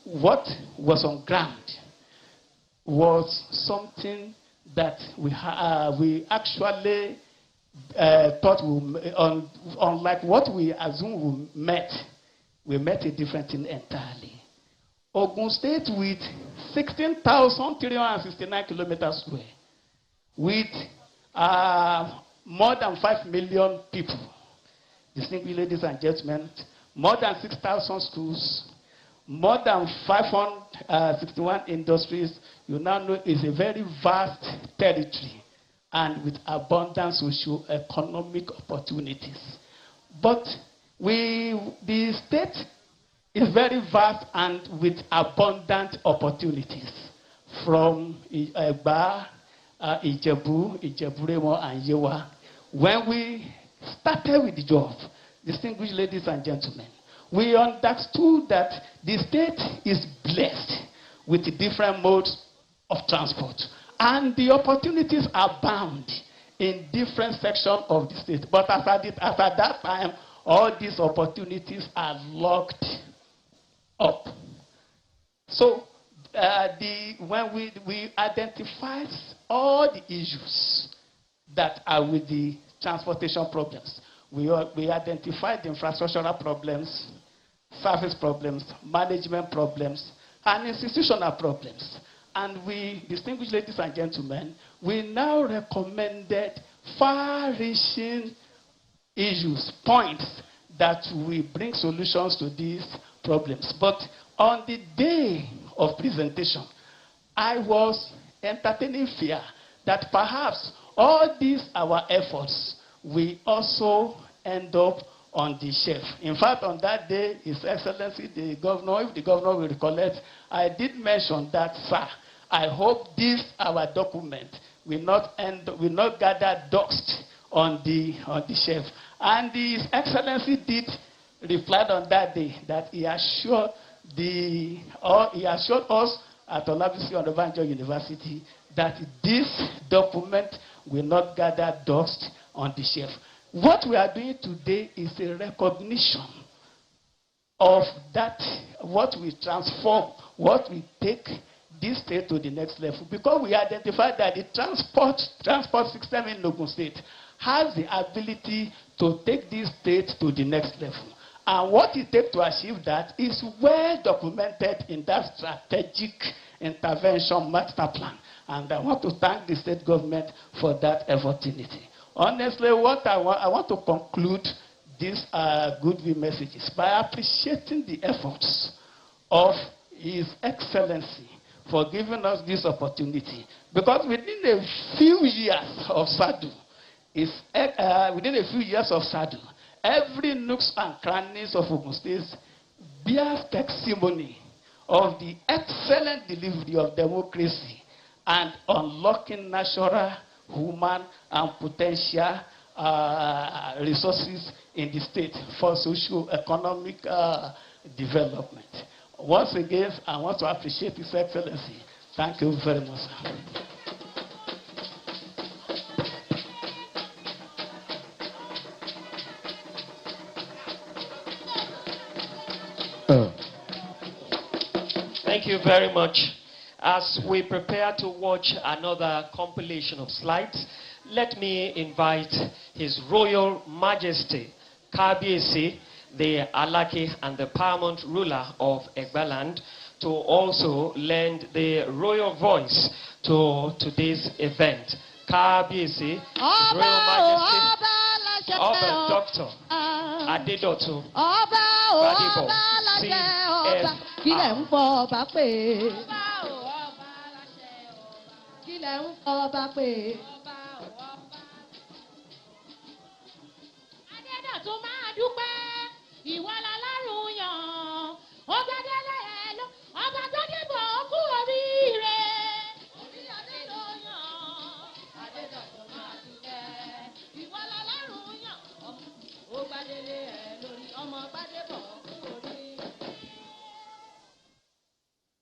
what was on ground was something that we actually thought unlike what we assumed we met a different thing entirely. Ogun State with 16,369 kilometers square, with more than 5 million people. Distinguished ladies and gentlemen, more than 6,000 schools, more than 561 industries, you now know is a very vast territory and with abundant socio-economic opportunities. But the state is very vast and with abundant opportunities from Egba, Ijebu, Ijeburemo, and Yewa. When we started with the job, distinguished ladies and gentlemen, we understood that the state is blessed with different modes of transport, and the opportunities abound in different sections of the state. But as at that time, all these opportunities are locked up. So when we identified all the issues that are with the transportation problems, we identified the infrastructural problems, service problems, management problems, and institutional problems. And we, distinguished ladies and gentlemen, we now recommended far-reaching issues, points that will bring solutions to these problems. But on the day of presentation, I was entertaining fear that perhaps all these our efforts will also end up on the shelf. In fact, on that day, His Excellency, the Governor, if the Governor will recollect, I did mention that, sir, I hope this our document will not gather dust on the shelf. And His Excellency did reply on that day that he assured us at Olabisi Onabanjo University that this document will not gather dust on the shelf. What we are doing today is a recognition of that, what we transform, what we take this state to the next level. Because we identified that the transport system in Ogun State has the ability to take this state to the next level. And what it takes to achieve that is well documented in that strategic intervention master plan. And I want to thank the state government for that opportunity. Honestly, what I want to conclude these Goodwill messages by appreciating the efforts of His Excellency for giving us this opportunity. Because within a few years of SADU, every nooks and crannies of Ogun State bears testimony of the excellent delivery of democracy and unlocking natural, human, and potential resources in the state for socio-economic development. Once again, I want to appreciate His Excellency. Thank you very much, sir. Thank you very much. As we prepare to watch another compilation of slides, let me invite His Royal Majesty, Kabiesi, the Alaki and the paramount ruler of Egbaland, to also lend the royal voice to today's event. Kabiesi, His Royal Majesty, Oba Dr. Adedotu, Badibo, CFR. Kílẹ̀ ń fọ ọba pé. Kílẹ̀ ń fọ ọba pé. Adédọ̀tún máa dúpẹ́, ìwọ lọ́lọ́run yàn. Ó gbẹ́dẹ́lẹ̀ ẹ̀ lọ, ọba tó dìbò kú oríire. Orí adé ló yàn. Adédọ̀tún máa dúpẹ́, ìwọ lọ́lọ́run yàn. Ó gbẹ́dẹ́lẹ̀ ẹ̀ lórí ọmọ Gbádébọ̀ kú oríire.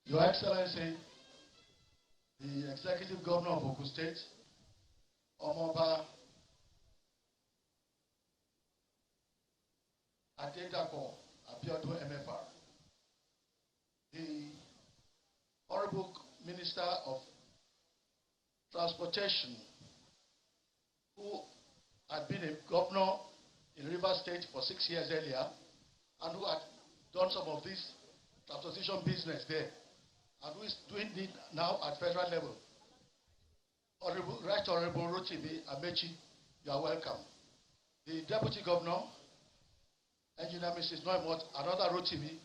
Your Excellency, the Executive Governor of Ogun State, Omoba Adedapo Abiodun MFR, the Honorable Minister of Transportation, who had been a governor in Rivers State for 6 years earlier, and who had done some of this transportation business there, and who is doing it now at federal level. Right Honorable Rotimi Amechi, you are welcome. The Deputy Governor, Engineer Mrs. Noimot, another Rotimi,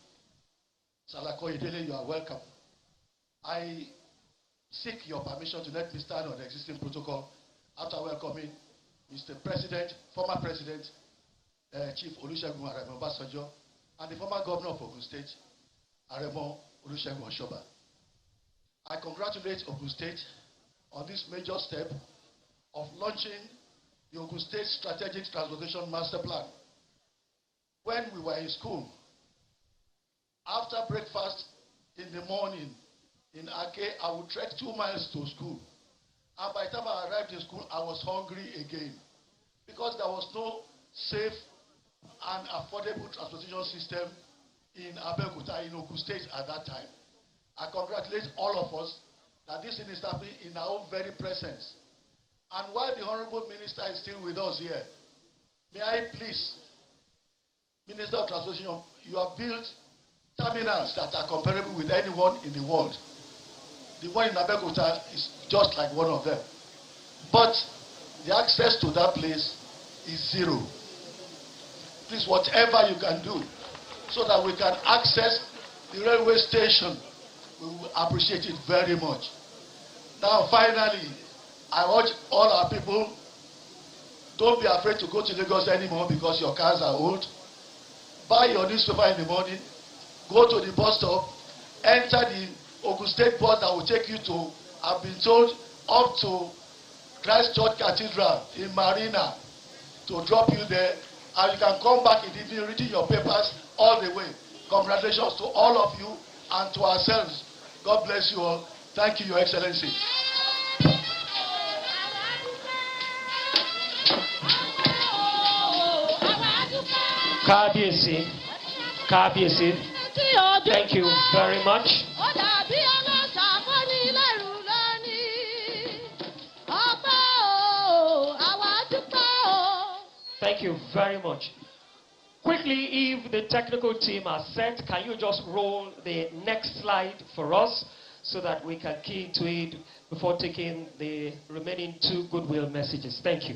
Salako Idele, you are welcome. I seek your permission to let me stand on the existing protocol after welcoming Mr. President, former President, Chief Olusegun Aremo Obasanjo, and the former Governor of Ogun State, Aremo Olusegun Oshoba. I congratulate Ogun State on this major step of launching the Ogun State Strategic Transportation Masterplan. When we were in school, after breakfast in the morning in Ake, I would trek 2 miles to school. And by the time I arrived in school, I was hungry again because there was no safe and affordable transportation system in Abeokuta, in Ogun State at that time. I congratulate all of us that this thing is happening in our own very presence. And while the Honorable Minister is still with us here, may I please, Minister of Transportation, you have built terminals that are comparable with anyone in the world. The one in Abeokuta is just like one of them. But the access to that place is zero. Please, whatever you can do so that we can access the railway station, we will appreciate it very much. Now, finally, I urge all our people, don't be afraid to go to Lagos anymore because your cars are old. Buy your newspaper in the morning, go to the bus stop, enter the Ogun State bus that will take you to, I've been told, up to Christ Church Cathedral in Marina to drop you there, and you can come back in the evening reading your papers all the way. Congratulations to all of you and to ourselves. God bless you all. Thank you, Your Excellency. Kabiesi, thank you very much. Thank you very much. Quickly, if the technical team are set, can you just roll the next slide for us so that we can key into it before taking the remaining 2 goodwill messages? Thank you.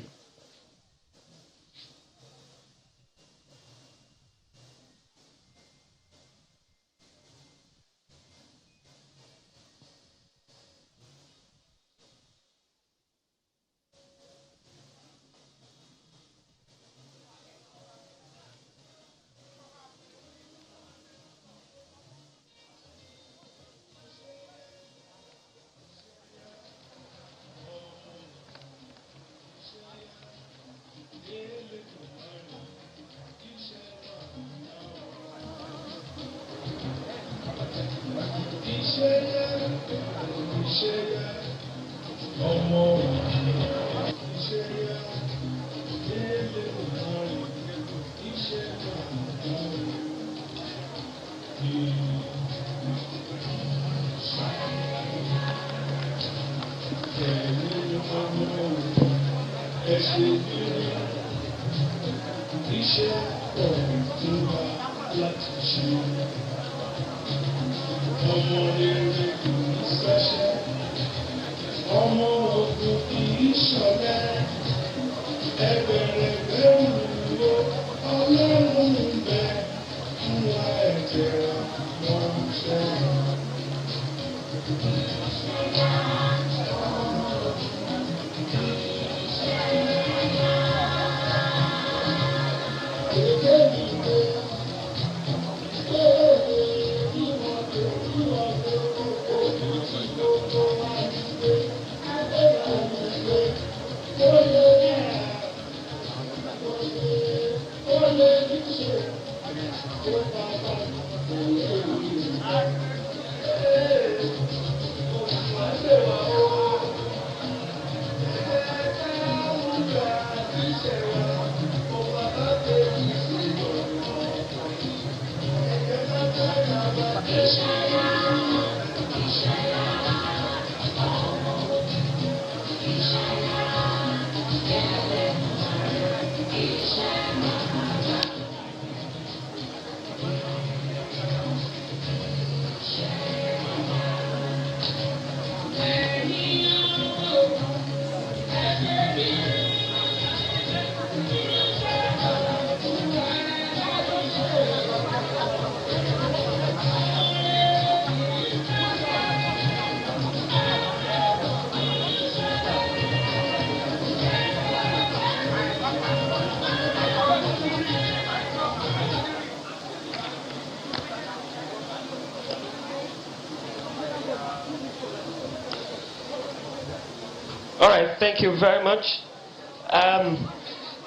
All right, thank you very much.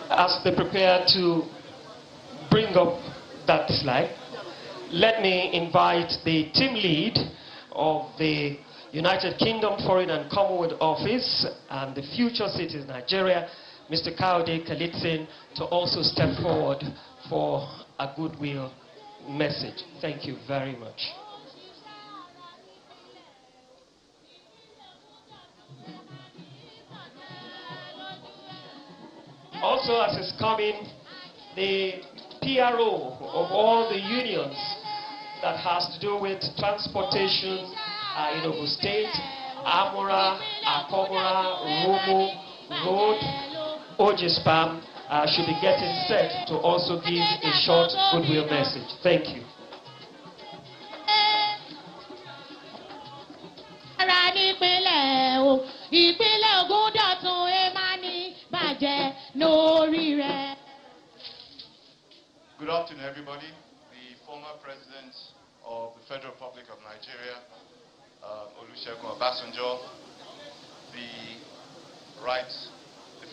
As they prepare to bring up that slide, let me invite the team lead of the United Kingdom Foreign and Commonwealth Office and the Future Cities Nigeria, Mr. Kaude Kalitsin, to also step forward for a goodwill message. Thank you very much. Also, as is coming, the PRO of all the unions that has to do with transportation in Ogun State, Amora, Akomora, Romo, Road, Ojispam, should be getting set to also give a short goodwill message. Thank you. Good afternoon, everybody. The former president of the Federal Republic of Nigeria, Olusegun Obasanjo, the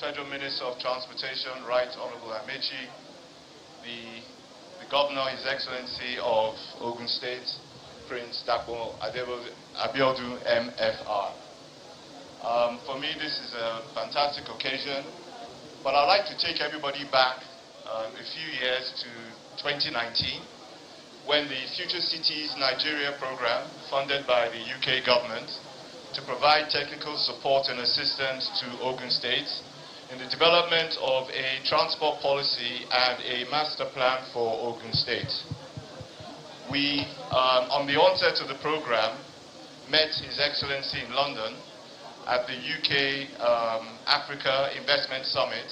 Federal Minister of Transportation, Right Honorable Amechi, the Governor, His Excellency of Ogun State, Prince Dapo Abiodun, MFR. For me, this is a fantastic occasion, but I'd like to take everybody back a few years to 2019, when the Future Cities Nigeria program, funded by the UK government, to provide technical support and assistance to Ogun State in the development of a transport policy and a master plan for Ogun State. We, on the onset of the program, met His Excellency in London at the UK Africa Investment Summit,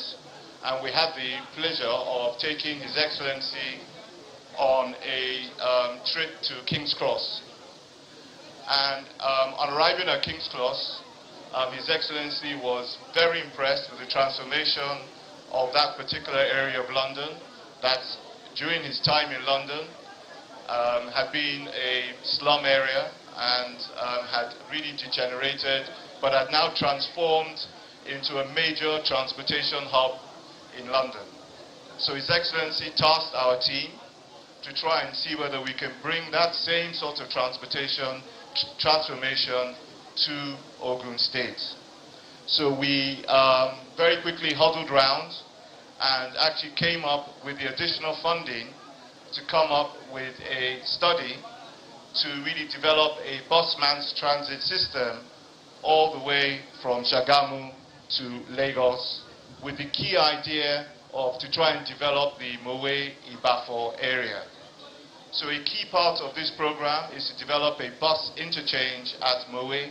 and we had the pleasure of taking His Excellency on a trip to King's Cross. And on arriving at King's Cross, His Excellency was very impressed with the transformation of that particular area of London that during his time in London had been a slum area and had really degenerated, but had now transformed into a major transportation hub in London. So His Excellency tasked our team to try and see whether we can bring that same sort of transportation transformation to Ogun State. So we very quickly huddled round and actually came up with the additional funding to come up with a study to really develop a bus mass transit system all the way from Shagamu to Lagos, with the key idea of to try and develop the Mowe-Ibafo area. So a key part of this program is to develop a bus interchange at Mowe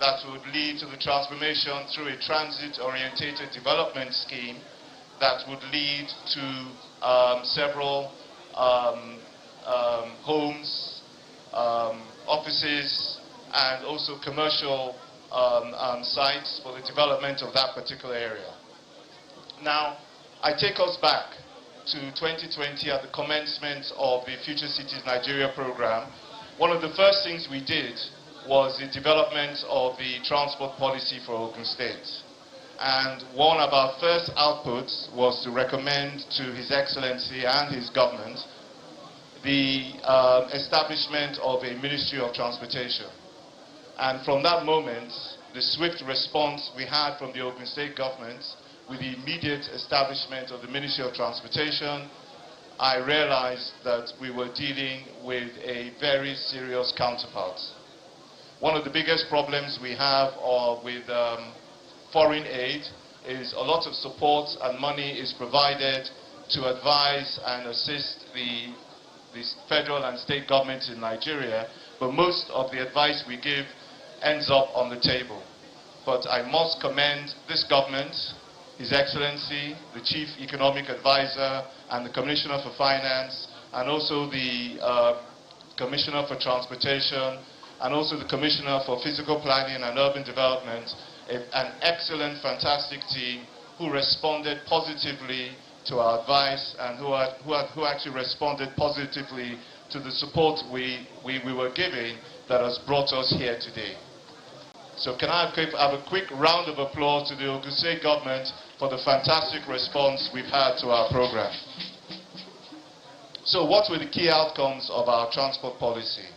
that would lead to the transformation through a transit-orientated development scheme that would lead to several homes, offices, and also commercial sites for the development of that particular area. Now, I take us back to 2020 at the commencement of the Future Cities Nigeria program. One of the first things we did was the development of the transport policy for Ogun State. And one of our first outputs was to recommend to His Excellency and his government the establishment of a Ministry of Transportation. And from that moment, the swift response we had from the Ogun State government with the immediate establishment of the Ministry of Transportation, I realized that we were dealing with a very serious counterpart. One of the biggest problems we have with foreign aid is a lot of support and money is provided to advise and assist the federal and state governments in Nigeria, but most of the advice we give ends up on the table. But I must commend this government, His Excellency, the Chief Economic Advisor, and the Commissioner for Finance, and also the Commissioner for Transportation, and also the Commissioner for Physical Planning and Urban Development, an excellent, fantastic team who responded positively to our advice and who actually responded positively to the support we were giving that has brought us here today. So can I have a quick round of applause to the Ogun State government for the fantastic response we've had to our program. So what were the key outcomes of our transport policy?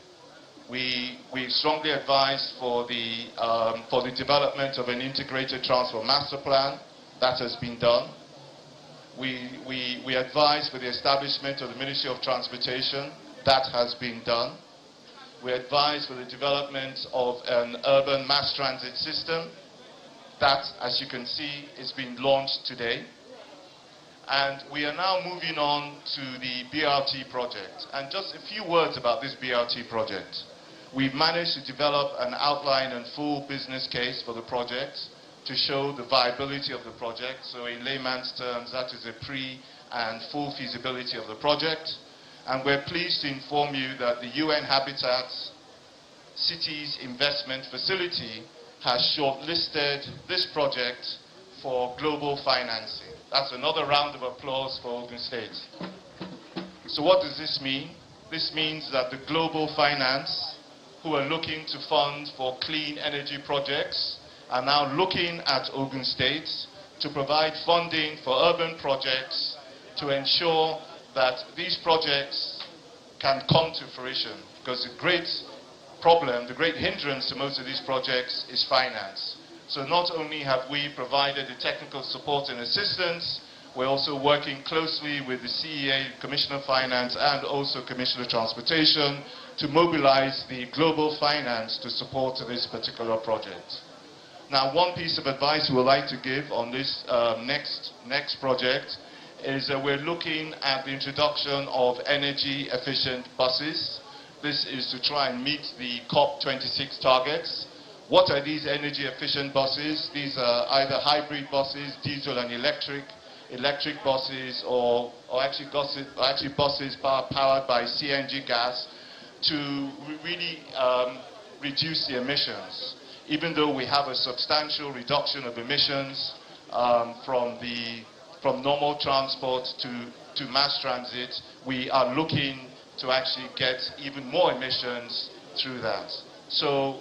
We strongly advised for the development of an integrated transport master plan. That has been done. We advised for the establishment of the Ministry of Transportation. That has been done. We advised for the development of an urban mass transit system. That, as you can see, is being launched today. And we are now moving on to the BRT project. And just a few words about this BRT project. We've managed to develop an outline and full business case for the project to show the viability of the project. So in layman's terms, that is a pre and full feasibility of the project. And we're pleased to inform you that the UN Habitat Cities Investment Facility has shortlisted this project for global financing. That's another round of applause for Ogun State. So what does this mean? This means that the global finance who are looking to fund for clean energy projects are now looking at Ogun State to provide funding for urban projects to ensure that these projects can come to fruition. Because the great problem, the great hindrance to most of these projects is finance. So not only have we provided the technical support and assistance, we're also working closely with the CEA, Commissioner of Finance, and also Commissioner of Transportation to mobilize the global finance to support this particular project. Now, one piece of advice we would like to give on this next project is that we're looking at the introduction of energy-efficient buses. This is to try and meet the COP26 targets. What are these energy-efficient buses? These are either hybrid buses, diesel and electric buses, or actually buses powered by CNG gas to really reduce the emissions. Even though we have a substantial reduction of emissions from normal transport to mass transit, we are looking to actually get even more emissions through that. So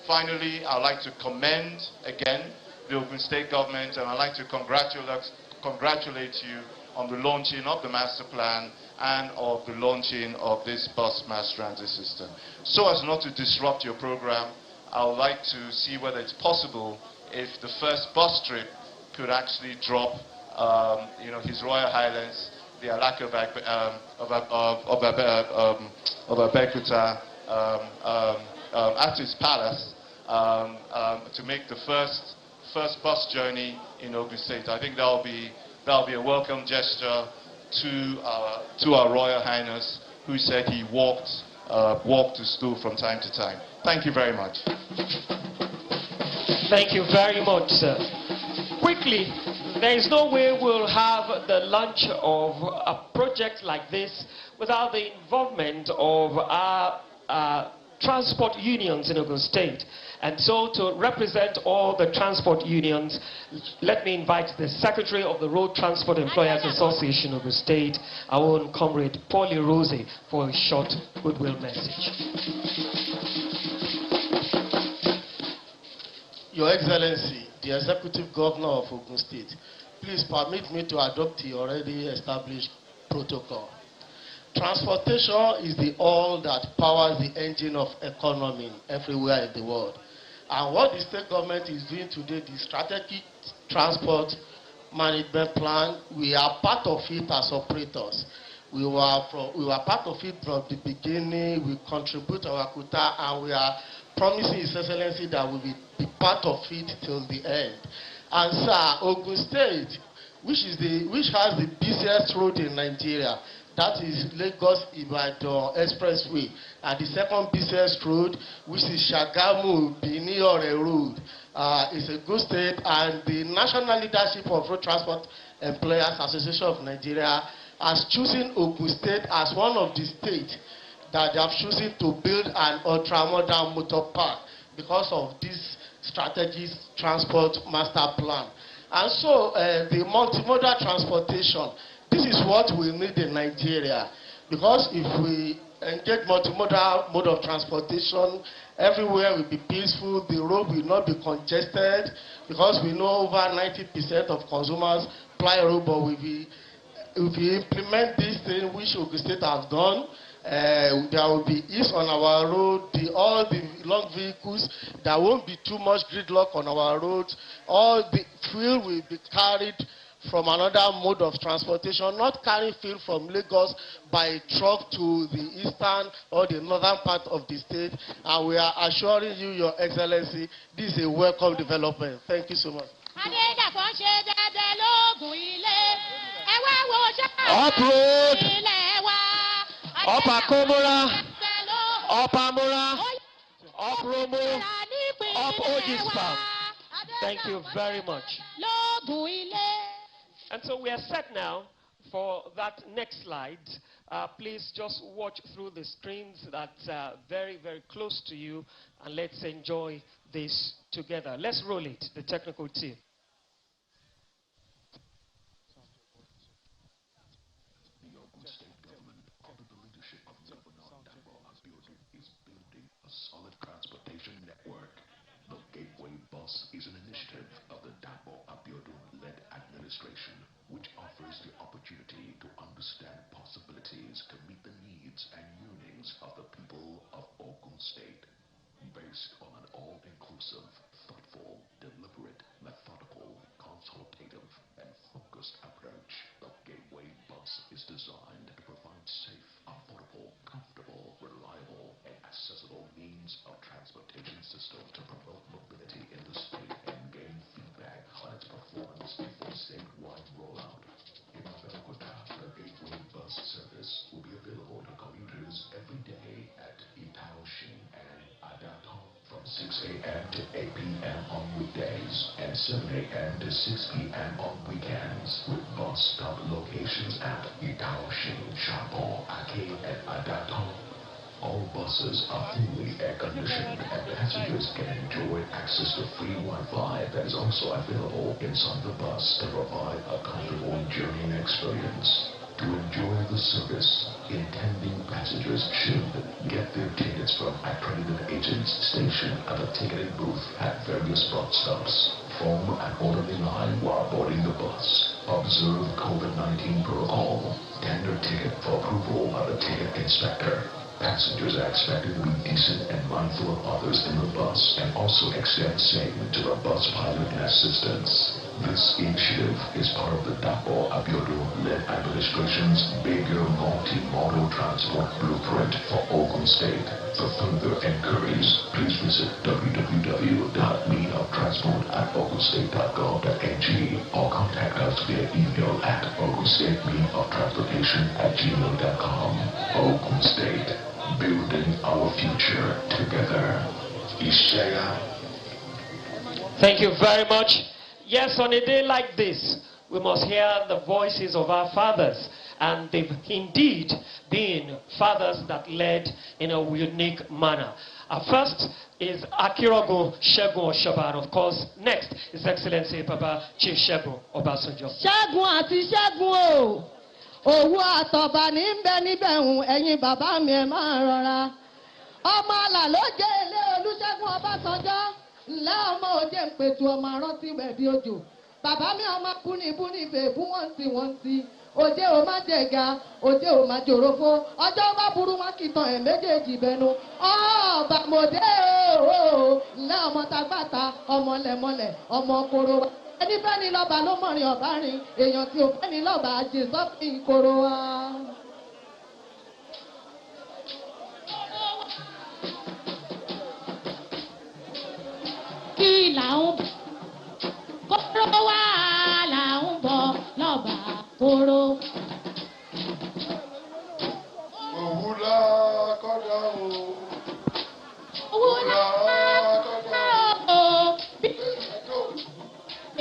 finally, I'd like to commend again the Ogun State government, and I'd like to congratulate you on the launching of the master plan and of the launching of this bus mass transit system. So as not to disrupt your program, I would like to see whether it's possible if the first bus trip could actually drop, His Royal Highness, the Alake of Abeokuta at his palace to make the first bus journey in Ogun State. I think that'll be a welcome gesture to our Royal Highness, who said he walked to school from time to time. Thank you very much. Thank you very much, sir. Quickly, there is no way we'll have the launch of a project like this without the involvement of our transport unions in Ogun State. And so, to represent all the transport unions, let me invite the Secretary of the Road Transport Employers Association of the State, our own comrade Paulie Rossi, for a short goodwill message. Your Excellency, the Executive Governor of Ogun State, please permit me to adopt the already established protocol. Transportation is the oil that powers the engine of economy everywhere in the world. And what the state government is doing today, the strategic transport management plan, we are part of it as operators. We were part of it from the beginning. We contribute our quota, and we are promising His Excellency that we will be part of it till the end. And sir, Ogun State, which has the busiest road in Nigeria, that is Lagos-Ibadan Expressway, and the second busiest road, which is Shagamu-Bini-Ore Road, is a good state, and the National Leadership of Road Transport Employers Association of Nigeria has chosen Ogun State as one of the states that they have chosen to build an ultra-modern motor park because of this strategic transport master plan. And so the multimodal transportation, this is what we need in Nigeria, because if we engage multimodal mode of transportation, everywhere will be peaceful, the road will not be congested, because we know over 90% of consumers fly road, but if we implement this thing, which Ogun State has done, there will be ease on our road, all the long vehicles, there won't be too much gridlock on our roads, all the fuel will be carried from another mode of transportation, not carrying fuel from Lagos by truck to the eastern or the northern part of the state. And we are assuring you, Your Excellency, this is a welcome development. Thank you so much. Uproad, Upper Komora, Upper Mora, Up Romo, Up Ogis Farm. Thank you very much. And so we are set now for that next slide. Please just watch through the screens that's very, very close to you, and let's enjoy this together. Let's roll it, the technical team. The Ogun State government, under the leadership of Governor is building a solid transportation network. The Gateway Bus is an initiative of the Abiodun-led administration, which offers the opportunity to understand possibilities to meet the needs and yearnings of the people of Ogun State. Based on an all-inclusive, thoughtful, deliberate, methodical, consultative, and focused approach, the Gateway Bus is designed to provide safe, affordable, comfortable, reliable, and accessible means of transportation system to promote mobility in the state and gain feedback on its performance before statewide rollout. In Abeokuta, the Gateway Bus service will be available to commuters every day at Itaoshin and Adato from 6 a.m. to 8 p.m. on weekdays and 7 a.m. to 6 p.m. on weekends, with bus stop locations at Itaoshin, Shapo, Ake, and Adato. All buses are fully air-conditioned, and passengers can enjoy access to free Wi-Fi that is also available inside the bus to provide a comfortable journey experience. To enjoy the service, intending passengers should get their tickets from accredited agents stationed at the ticketing booth at various bus stops. Form an orderly line while boarding the bus. Observe COVID-19 protocol. Tender ticket for approval by the ticket inspector. Passengers are expected to be decent and mindful of others in the bus and also extend same to the bus pilot and assistants. This initiative is part of the Dapo Abiodun-led administration's bigger multi-modal transport blueprint for Ogun State. For further inquiries, please visit www.meanoftransport@ogunstate.gov.ng or contact us via email at ogunstatemeanoftransportation@gmail.com. Ogun State, building our future together. Ishaya. Thank you very much. Yes, on a day like this, we must hear the voices of our fathers. And they've indeed been fathers that led in a unique manner. First is Akirogo Shegun Oshoba, and of course, next is Excellency Baba Chief Shegun Obasanjo. Ṣẹ́gun àti Ṣẹ́gun o, òwú àtọ̀bà ní ń bẹ níbẹ̀ hùn, ẹ̀yin bàbá mi ẹ máa rọra. Ọmọ àlà ló jẹ́ ilé Olúṣẹ́gun Ọbásanjọ́. Ńlẹ́ ọmọ òde ń pètù ọmọ arántí wẹ̀ bí òjò. Bàbá mi ọmọ búnibúni bèbú wọ́n ti. Òde ò má jẹ̀ga, òde ò má jòròfó. Ọjọ́ bá burú wọn kì í tan ẹ̀ méjèèjì bẹnu. Ọba mòdé o, ńlẹ́ ọmọ tagbáta, ọmọ lẹ̀mọlẹ̀, ọmọ koro wa. Ẹni fẹ́ ni lọ́ba ló mọ̀rin ọ̀bá rin, èèyàn tí ò fẹ́ ni lọ́ba àjè sọ́fìn koro wa. Kí là ń kóró wá là ń bọ̀ lọ́ba kóró. Òwúlà kọ́dà o. Òwúlà kọ́dà o.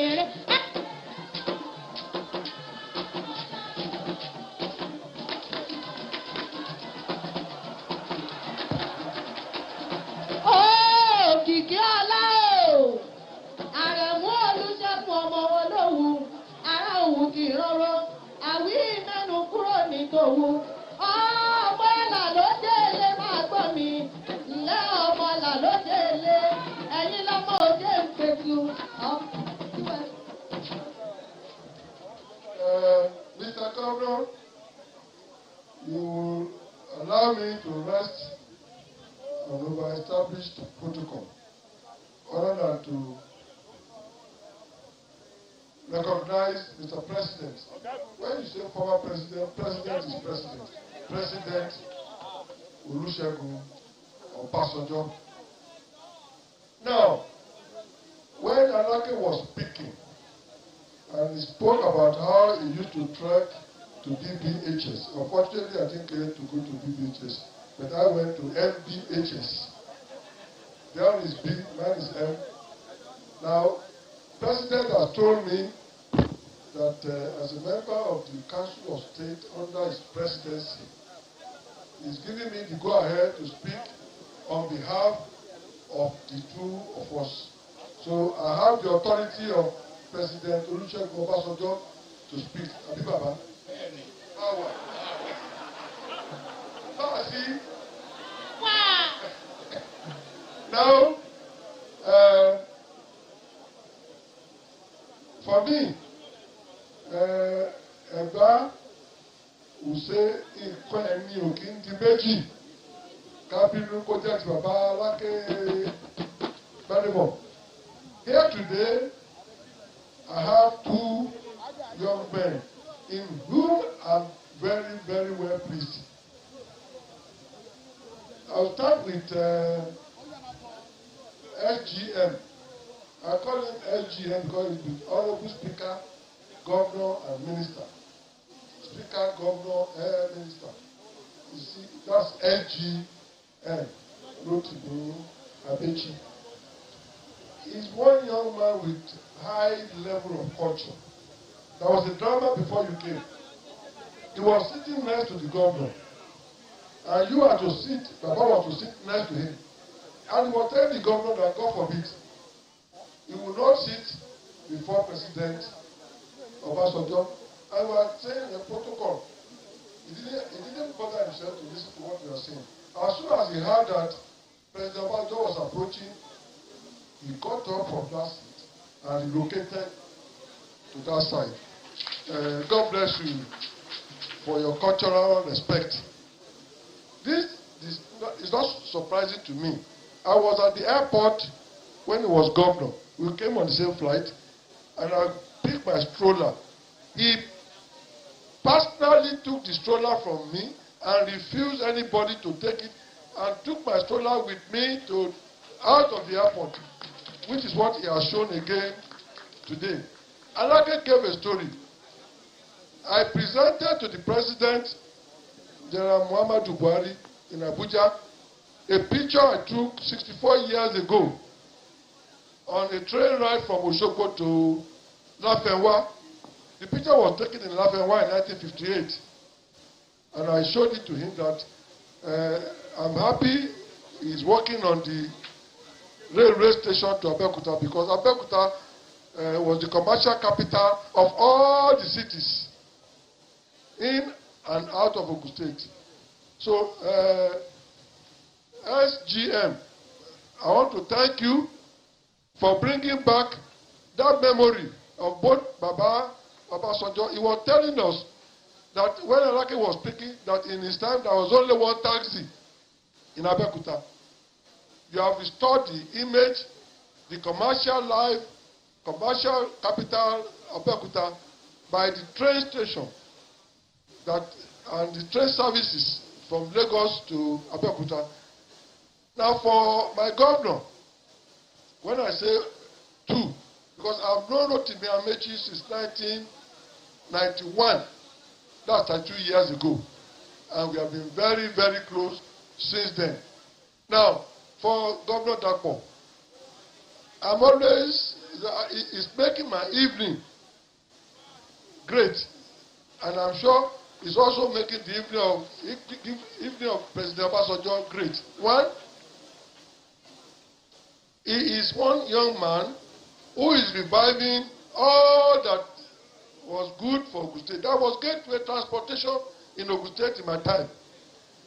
Èrè. Kìkì ọlá o. Àrẹ̀mú Olúṣẹ́gun ọmọ olówù. Ará òwú kì í rọ́rọ́. Àwí mẹ́nu kúrò ní tòwú. Ọmọ ẹ̀là ló délé máa gbọ́ mi. Ǹlẹ́ ọmọ ẹ̀là ló délé. Ẹ̀yin lọ́mọ òde ń pẹ̀tù. Mr. Governor, you will allow me to rest on over-established protocol, other than to recognize Mr. President. When you say former president, president is president. President Olusegun Obasanjo. Now, when Alake was speaking, and he spoke about how he used to trek to BBHS. Unfortunately, I didn't get to go to BBHS, but I went to MBHS. Down is B, mine is M. Now, President has told me that as a member of the Council of State under his presidency, he's giving me the go-ahead to speak on behalf of the two of us. So I have the authority of President Olusegun Obasanjo to speak. Abi Baba. Now, for me, Ẹ̀gbá will say nǹkan ẹ̀mí ò kí ń di méjì kábínú kó jẹ́ ti bàbá Aláké Gbádébọ̀. Here today, I have two young men in whom I'm very, very well pleased. I'll start with SGM. I call him SGM because he's the Honorable Speaker, Governor, and Minister. Speaker, Governor, and Minister. You see, that's SGM. Rotibo Abechi. He's one young man with high level of culture. There was a drama before you came. He was sitting next to the governor. And you had to sit, Baba was to sit next to him. And he was telling the governor that God forbid, he will not sit before President Obasanjo. And we are saying a protocol. He didn't bother himself to listen to what we are saying. As soon as he heard that President Obasanjo was approaching, he got up from that seat and relocated to that side. God bless you for your cultural respect. This it's not surprising to me. I was at the airport when he was governor. We came on the same flight, and I picked my stroller. He personally took the stroller from me and refused anybody to take it, and took my stroller with me out of the airport, which is what he has shown again today. Alake gave a story. I presented to the president, General Muhammadu Buhari, in Abuja, a picture I took 64 years ago on a train ride from Osogbo to Lafenwa. The picture was taken in Lafenwa in 1958. And I showed it to him that I'm happy he's working on the railway station to Abeokuta, because Abeokuta was the commercial capital of all the cities in and out of Ogun State. So, SGM, I want to thank you for bringing back that memory of both Baba Sanjo. He was telling us that when Alake was speaking, that in his time there was only one taxi in Abeokuta. You have restored the image, the commercial life, commercial capital of Abeokuta by the train station and the train services from Lagos to Abeokuta. Now for my governor, when I say two, because I've known Rotimi Amechi since 1991, that's 2 years ago, and we have been very, very close since then. Now, for Governor Dapo, I'm always, it's making my evening great, and I'm sure it's also making the evening of President Obasanjo great. One, he is one young man who is reviving all that was good for Ogun State. That was gateway transportation in Ogun State in my time.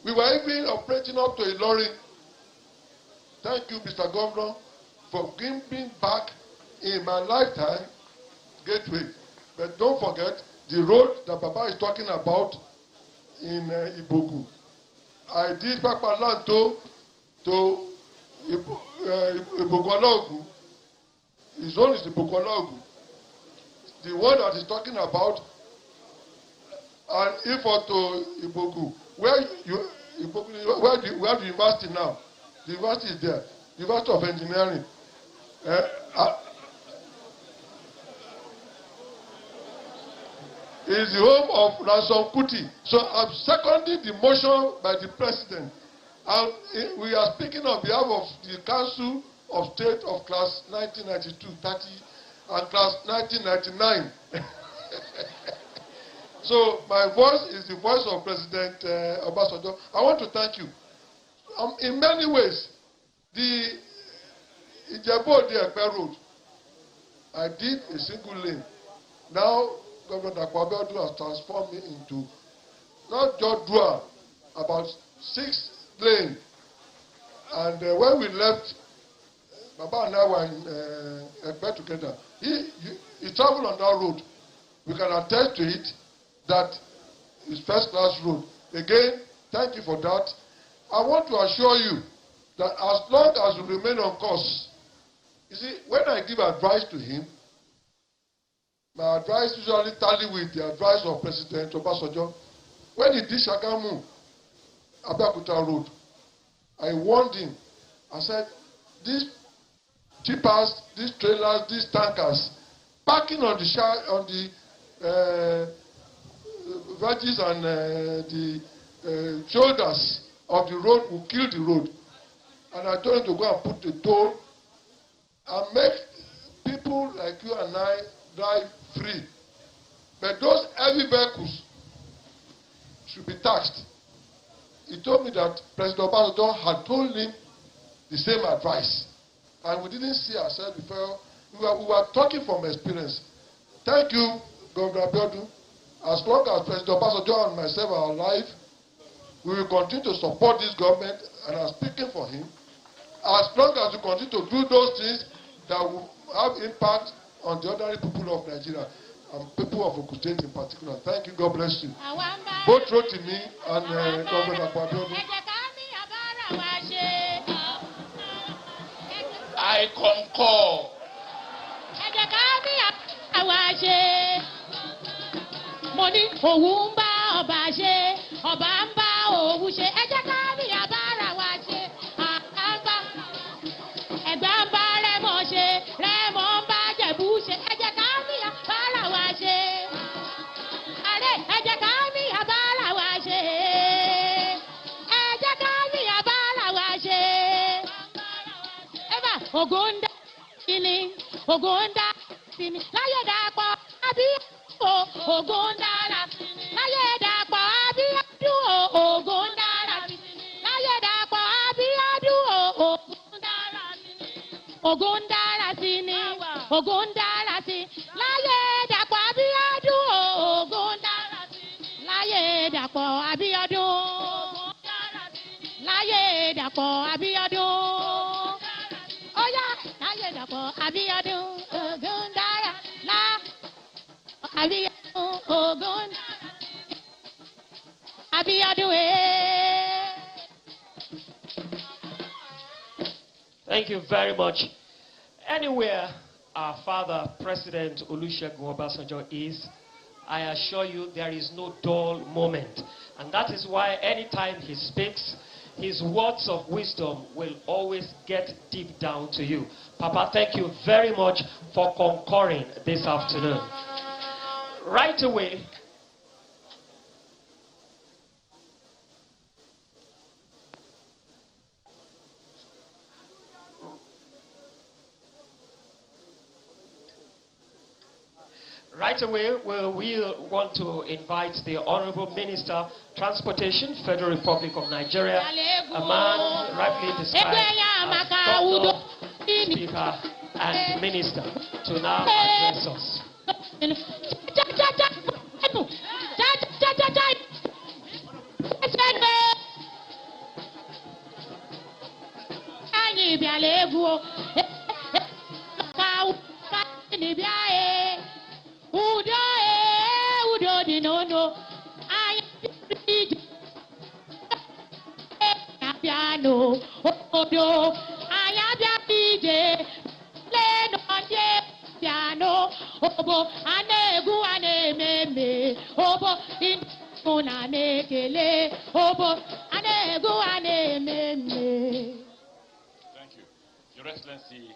We were even operating up to Ilorin. Thank you, Mr. Governor, for giving back in my lifetime gateway. But don't forget the road that Baba is talking about in Ibogu. I did Papaland to Ibogu. His own is Ibogu. The one that he's talking about, and Ifo to Ibogu. Where the university now? The university is there. The University of Engineering. Is the home of Ransom Kuti. So I'm seconding the motion by the president. And we are speaking on behalf of the Council of State of Class 1992, 30, and Class 1999. So my voice is the voice of President Obasanjo. I want to thank you. In many ways, the Ijebu-Ode-Ekpe Road, I did a single lane. Now, Governor Dapo has transformed it into not just dual, about 6 lanes. And when we left, Baba and I were in Ekpe together. He traveled on that road. We can attest to it that it's first-class road. Again, thank you for that. I want to assure you that as long as we remain on course, you see, when I give advice to him, my advice usually tally with the advice of President Obasanjo. When he did Shagamu, Abeokuta Road, I warned him. I said, these tippers, these trailers, these tankers, parking on the verges and the shoulders of the road will kill the road. And I told him to go and put the toll and make people like you and I drive free. But those heavy vehicles should be taxed. He told me that President Obasanjo had told him the same advice. And we didn't see ourselves before. We were talking from experience. Thank you, Governor Abiodun. As long as President Obasanjo and myself are alive, we will continue to support this government, and I'm speaking for him. As long as we continue to do those things that will have impact on the ordinary people of Nigeria and people of Ogun State in particular. Thank you. God bless you. Both Rotimi and Governor Abiodun. I concur. Ẹ jẹ́ ká bí àwa ṣe. Mo ní òun ń bá ọba ṣe, ọba ń bá òun ṣe. Ẹ jẹ́ ká bí àbára wa ṣe. Àbá Ẹ̀gbá ń bá Rẹ́mọ ṣe, Rẹ́mọ ń bá Jẹ̀bú ṣe. Ẹ jẹ́ ká bí àbára wa ṣe. Àrẹ ẹ jẹ́ ká bí àbára wa ṣe. Ẹ jẹ́ ká bí àbára wa ṣe. Ẹ̀bà Ògún ń dá sí ni, Ògún ń dá sí ni. Láyé dàpọ̀ àbí Ògún ń dára sí ni. Láyé dàpọ̀ àbí Ògún ń dára sí ni. Láyé dàpọ̀ àbí Ògún ń dára sí ni. Ògún ń dára sí ni. Ògún ń dára sí. Láyé dàpọ̀ àbí Ògún ń dára sí. Láyé dàpọ̀ Abíọ́dún. Láyé dàpọ̀ Abíọ́dún. Ó yá láyé dàpọ̀ Abíọ́dún. Ògún ń dára lá. Abíọ́dún Ògún. Abíọ́dún Thank you very much. Anywhere our father, President Olusegun Obasanjo is, I assure you there is no dull moment. And that is why anytime he speaks, his words of wisdom will always get deep down to you. Papa, thank you very much for concurring this afternoon. Right away, we want to invite the Honorable Minister, Transportation, Federal Republic of Nigeria, a man rightly described as Governor, Speaker, and Minister, to now address us. Udo di nono, piano, odo, ayabia DJ, leno piano, obo, anegu anememe, obo, inuna nekele, obo, anegu anememe. Thank you. Your Excellency,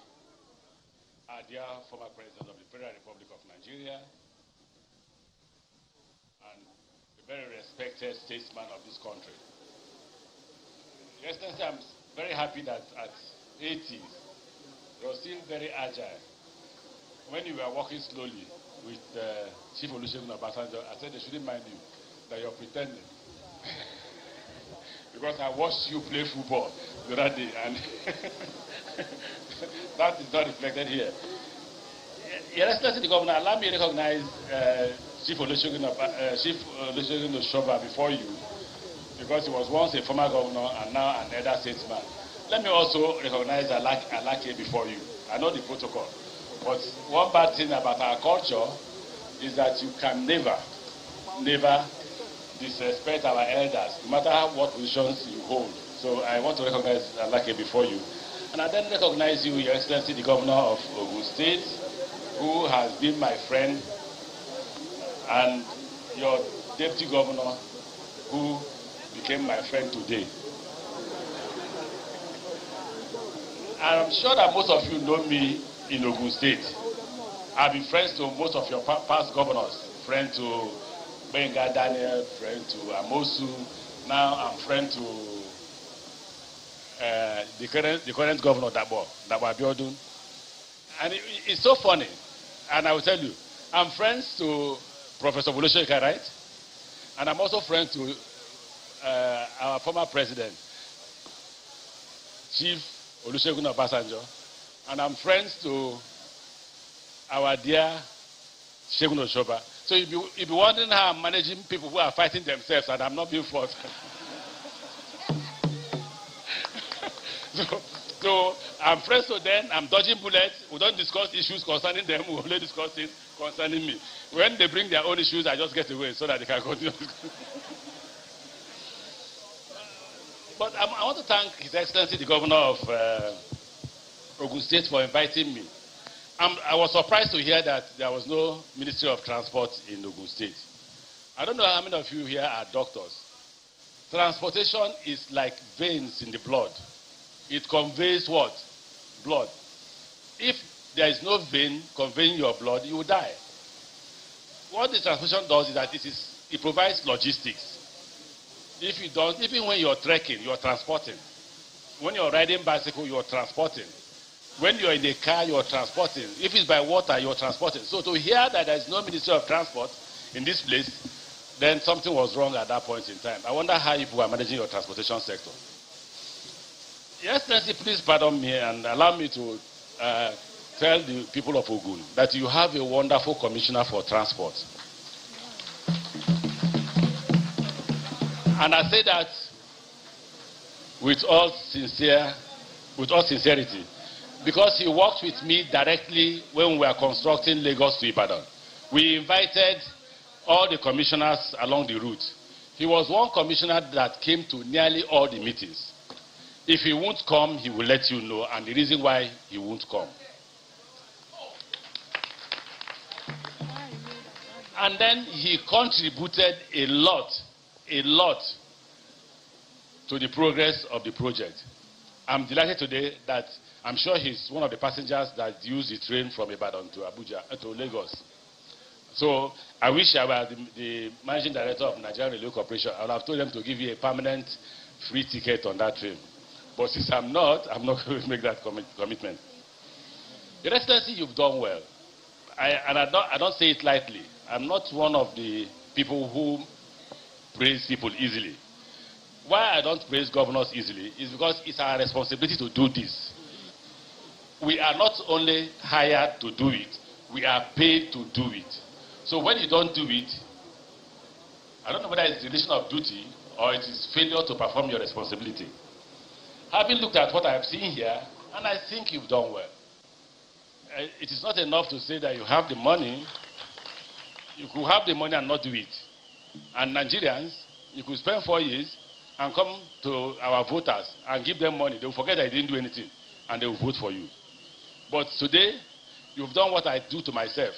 our dear former President of the Federal Republic of Nigeria, and a very respected statesman of this country. Your Excellency, I'm very happy that at 80, you're still very agile. When you were walking slowly with Chief Olusegun Obasanjo, I said they shouldn't mind you, that you're pretending. Because I watched you play football the other day, and that is not reflected here. Your Excellency the Governor, allow me to recognize Chief Olusegun Oshoba before you, because he was once a former governor and now an elder statesman. Let me also recognize Alake before you. I know the protocol. But one bad thing about our culture is that you can never disrespect our elders, no matter what positions you hold. So I want to recognize Alake before you. And I then recognize you, Your Excellency, the Governor of Ogun State, who has been my friend, and your Deputy Governor, who became my friend today. I'm sure that most of you know me in Ogun State. I've been friends to most of your past governors, friend to Benga Daniel, friend to Amosu. Now I'm friend to the current governor, Dabo Abiodun. And it's so funny. And I will tell you, I'm friends to Professor Olusegun, right? And I'm also friends to our former president, Chief Olusegun Obasanjo. And I'm friends to our dear Segun Oshoba. So you'll be wondering how I'm managing people who are fighting themselves and I'm not being fought. So I'm friends with them, I'm dodging bullets. We don't discuss issues concerning them, we only discuss things concerning me. When they bring their own issues, I just get away so that they can continue. But I want to thank His Excellency, the Governor of Ogun State for inviting me. I was surprised to hear that there was no Ministry of Transport in Ogun State. I don't know how many of you here are doctors. Transportation is like veins in the blood. It conveys what? Blood. If there is no vein conveying your blood, you will die. What the transportation does is that it provides logistics. If you don't, even when you're trekking, you're transporting. When you're riding bicycle, you're transporting. When you're in a car, you're transporting. If it's by water, you're transporting. So to hear that there is no Ministry of Transport in this place, then something was wrong at that point in time. I wonder how you are managing your transportation sector. Yes, Nancy, please pardon me and allow me to tell the people of Ogun that you have a wonderful commissioner for transport. And I say that with all sincerity, because he worked with me directly when we were constructing Lagos to Ibadan. We invited all the commissioners along the route. He was one commissioner that came to nearly all the meetings. If he won't come, he will let you know, and the reason why he won't come. And then he contributed a lot to the progress of the project. I'm delighted today that I'm sure he's one of the passengers that used the train from Ibadan to Lagos. So I wish I were the managing director of Nigerian Railway Corporation. I would have told them to give you a permanent free ticket on that train. But since I'm not going to make that commitment. Your Excellency, you've done well. I don't say it lightly. I'm not one of the people who praise people easily. Why I don't praise governors easily is because it's our responsibility to do this. We are not only hired to do it, we are paid to do it. So when you don't do it, I don't know whether it's relation of duty or it is failure to perform your responsibility. Having looked at what I have seen here, and I think you've done well. It is not enough to say that you have the money. You could have the money and not do it. And Nigerians, you could spend 4 years and come to our voters and give them money. They will forget that you didn't do anything and they will vote for you. But today, you've done what I do to myself.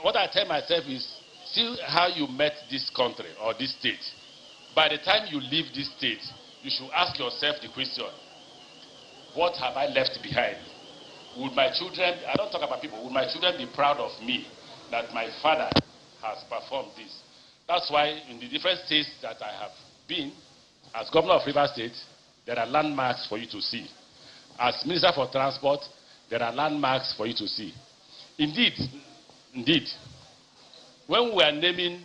What I tell myself is, see how you met this country or this state. By the time you leave this state, you should ask yourself the question, what have I left behind? Would my children, I don't talk about people, would my children be proud of me that my father has performed this? That's why in the different states that I have been, as governor of Rivers State, there are landmarks for you to see. As Minister for Transport, there are landmarks for you to see. Indeed, when we were naming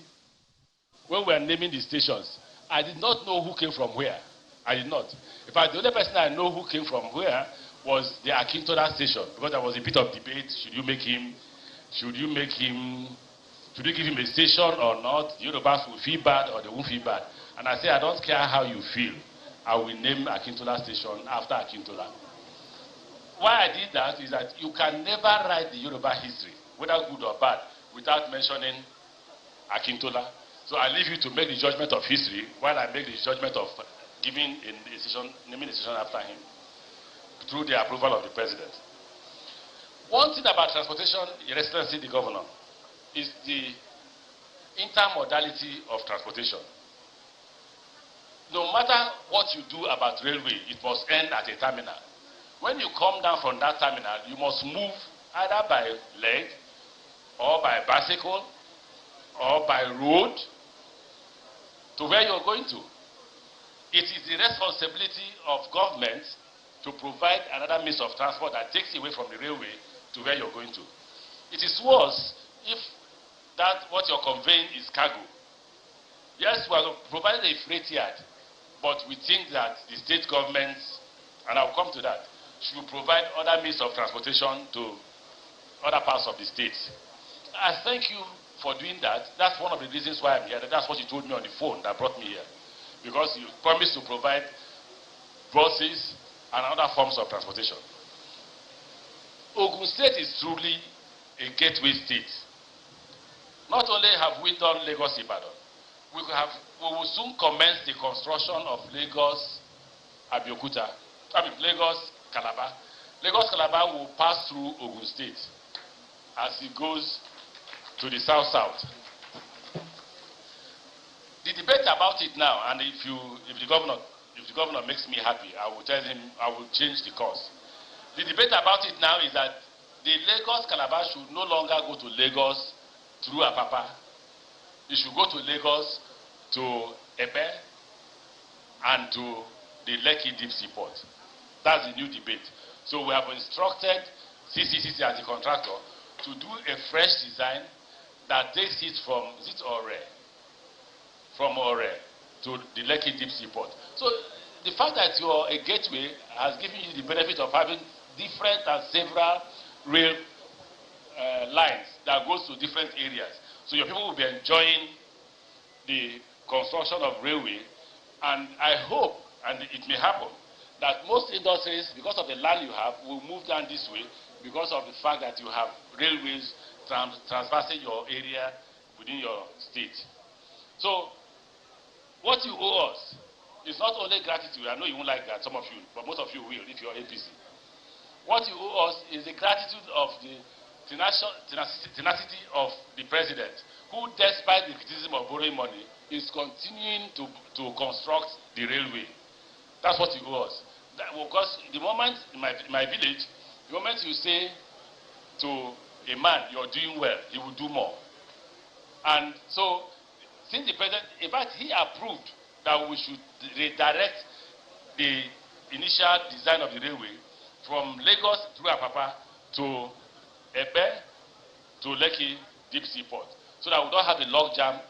the stations, I did not know who came from where. I did not. In fact, the only person I know who came from where was the Akintola station, because there was a bit of debate. Should you give him a station or not? The Yorubas will feel bad or they won't feel bad. And I say, I don't care how you feel. I will name Akintola station after Akintola. Why I did that is that you can never write the Yoruba history, whether good or bad, without mentioning Akintola. So I leave you to make the judgment of history while I make the judgment of naming a decision after him through the approval of the president. One thing about transportation, Your Excellency the Governor, is the intermodality of transportation. No matter what you do about railway, it must end at a terminal. When you come down from that terminal, you must move either by leg or by bicycle or by road to where you're going to. It is the responsibility of government to provide another means of transport that takes you away from the railway to where you're going to. It is worse if what you're conveying is cargo. Yes, we are providing a freight yard, but we think that the state governments, and I'll come to that, should provide other means of transportation to other parts of the state. I thank you for doing that. That's one of the reasons why I'm here. That's what you told me on the phone that brought me here. Because you promised to provide buses and other forms of transportation. Ogun State is truly a gateway state. Not only have we done Lagos Ibadan, we will soon commence the construction of Lagos Calabar, Lagos Calabar will pass through Ogun State as it goes to the south-south. The debate about it now, and if the governor makes me happy, I will tell him I will change the course. The debate about it now is that the Lagos Calabar should no longer go to Lagos through Apapa. It should go to Lagos to Ebe and to the Lekki Deep Sea Port. That's the new debate. So we have instructed CCCC as the contractor to do a fresh design that takes it from Ore to the Lekki Deep Sea Port. So the fact that you're a gateway has given you the benefit of having different and several rail lines that goes to different areas. So your people will be enjoying the construction of railway, and I hope, and it may happen, that most industries, because of the land you have, will move down this way because of the fact that you have railways transversing your area within your state. So what you owe us is not only gratitude. I know you won't like that, some of you, but most of you will if you're APC. What you owe us is the gratitude of the tenacity of the president, who, despite the criticism of borrowing money, is continuing to construct the railway. That's what you owe us. Because the moment in my village, the moment you say to a man, you're doing well, he will do more. And so, since the president, in fact, he approved that we should redirect the initial design of the railway from Lagos through Apapa to Ebe to Lekki Deep Sea Port, so that we don't have a log jam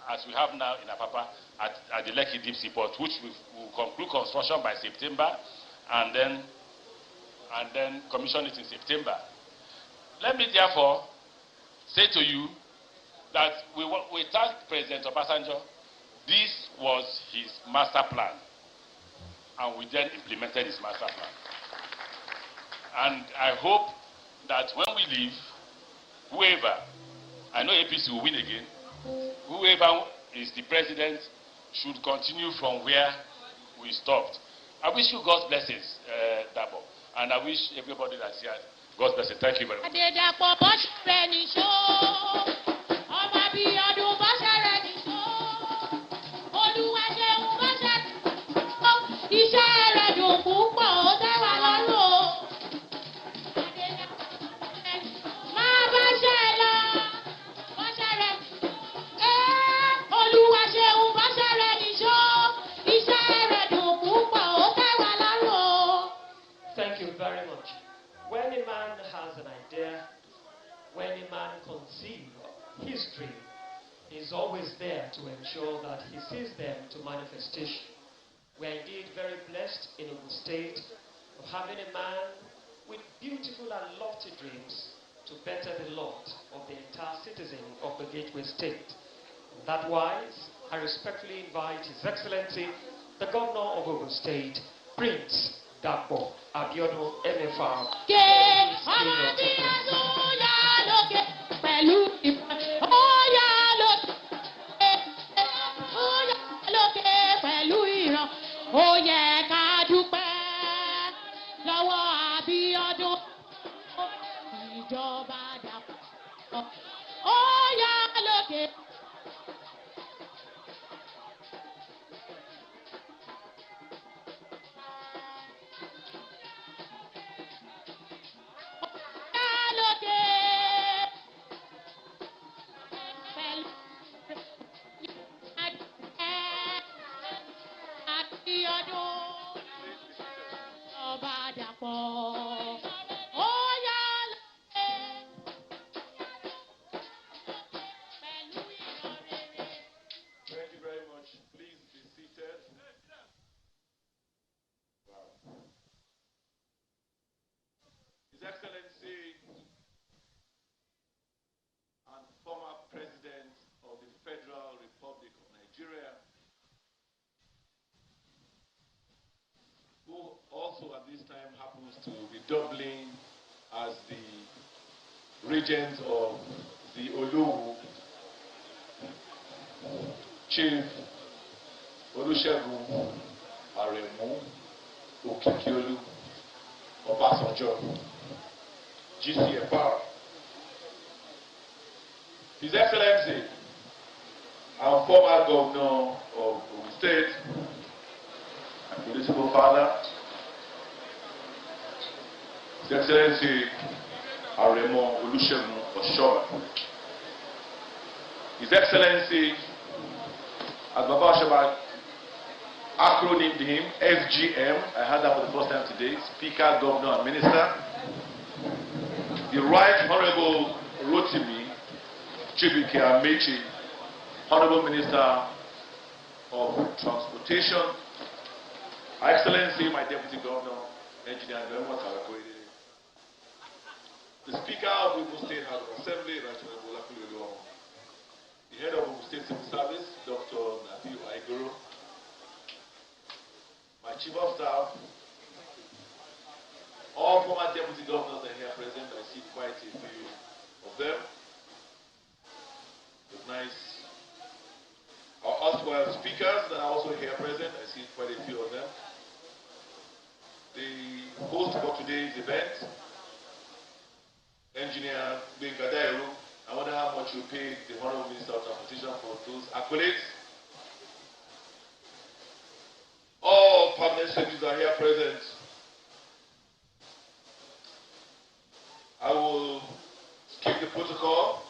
as we have now in Apapa at the Lekki Deep Sea Port, which we will conclude construction by September and then commission it in September. Let me therefore say to you that we thank President Obasanjo. This was his master plan, and we then implemented his master plan. And I hope that when we leave, whoever, I know APC will win again, whoever is the president should continue from where we stopped. I wish you God's blessings, Dabo, and I wish everybody that's here God's blessings. Thank you very much. Thank you very much. When a man has an idea, when a man conceives his dream, he's always there to ensure that he sees them to manifestation. We are indeed very blessed in Ogun State of having a man with beautiful and lofty dreams to better the lot of the entire citizen of the Gateway State. That wise, I respectfully invite His Excellency, the Governor of Ogun State, Prince Dapo Abiodun MFR. Ó yẹ ká dúpẹ́ lọ́wọ́ Abíọ́dún, ìjọba Dàpọ̀. Ó yá lókè. Thank you very much. Please be seated. Wow. His Excellency and former President of the Federal Republic of Nigeria, who also at this time happens to be doubling as the regent of the Olowu, Chief Olusegun Aremu Okikiolu. Obasanjo, GCFR. His Excellency, our former governor of Ogun State, and political father, His Excellency Aremo Olusegun Oshoba. His Excellency, as Baba Oshoba acronymed him, FGM, I heard that for the first time today, Speaker, Governor, and Minister. The Right Honorable Rotimi Chibuike Amechi, Honorable Minister of Transportation, Her Excellency, my Deputy Governor, Engineer Governor Karakoide, the Speaker of the Ogun State House of Assembly, Right Honorable Akulelo, the Head of Ogun State Civil Service, Dr. Nafiu Aigoro, my Chief of Staff, all former Deputy Governors are here present. I see quite a few of them. Nice. Our erstwhile speakers that are also here present, I see quite a few of them. The host for today's event, Engineer Bengadairu. I wonder how much you paid the Honorable Minister of Transportation for those accolades. All permanent secretaries are here present. I will skip the protocol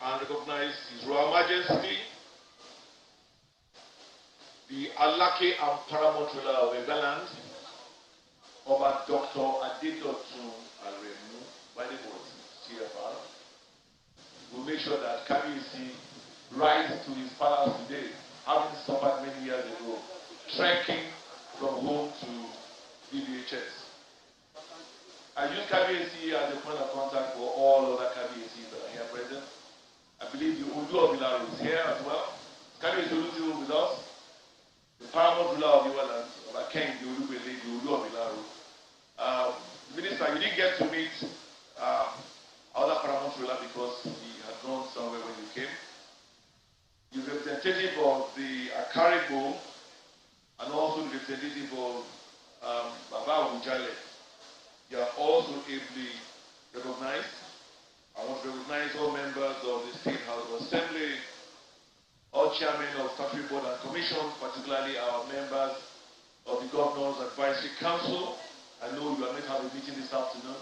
and recognize His Royal Majesty, the Alake and Paramount ruler of Egaland, Oba Dr. Adedotun Aremu, by the board, CFR. We'll make sure that KBC rises to his palace today, having suffered many years ago, trekking from home to BBHS. I use KBC as a point of contact for all other KBCs that are here present. I believe the Udu of Ilaru is here as well. KBC Ulu with us. The Paramount ruler of Iwaland, King, the Udu of Ilaru. Minister, you didn't get to meet other Paramount ruler because he had gone somewhere when you came. You're representative of the Akaribo and also the representative of Baba Ujale. You are also ably recognized. I want to recognize all members of the State House of Assembly, all chairmen of statutory board and commissions, particularly our members of the Governor's Advisory Council. I know you are meant to have a meeting this afternoon.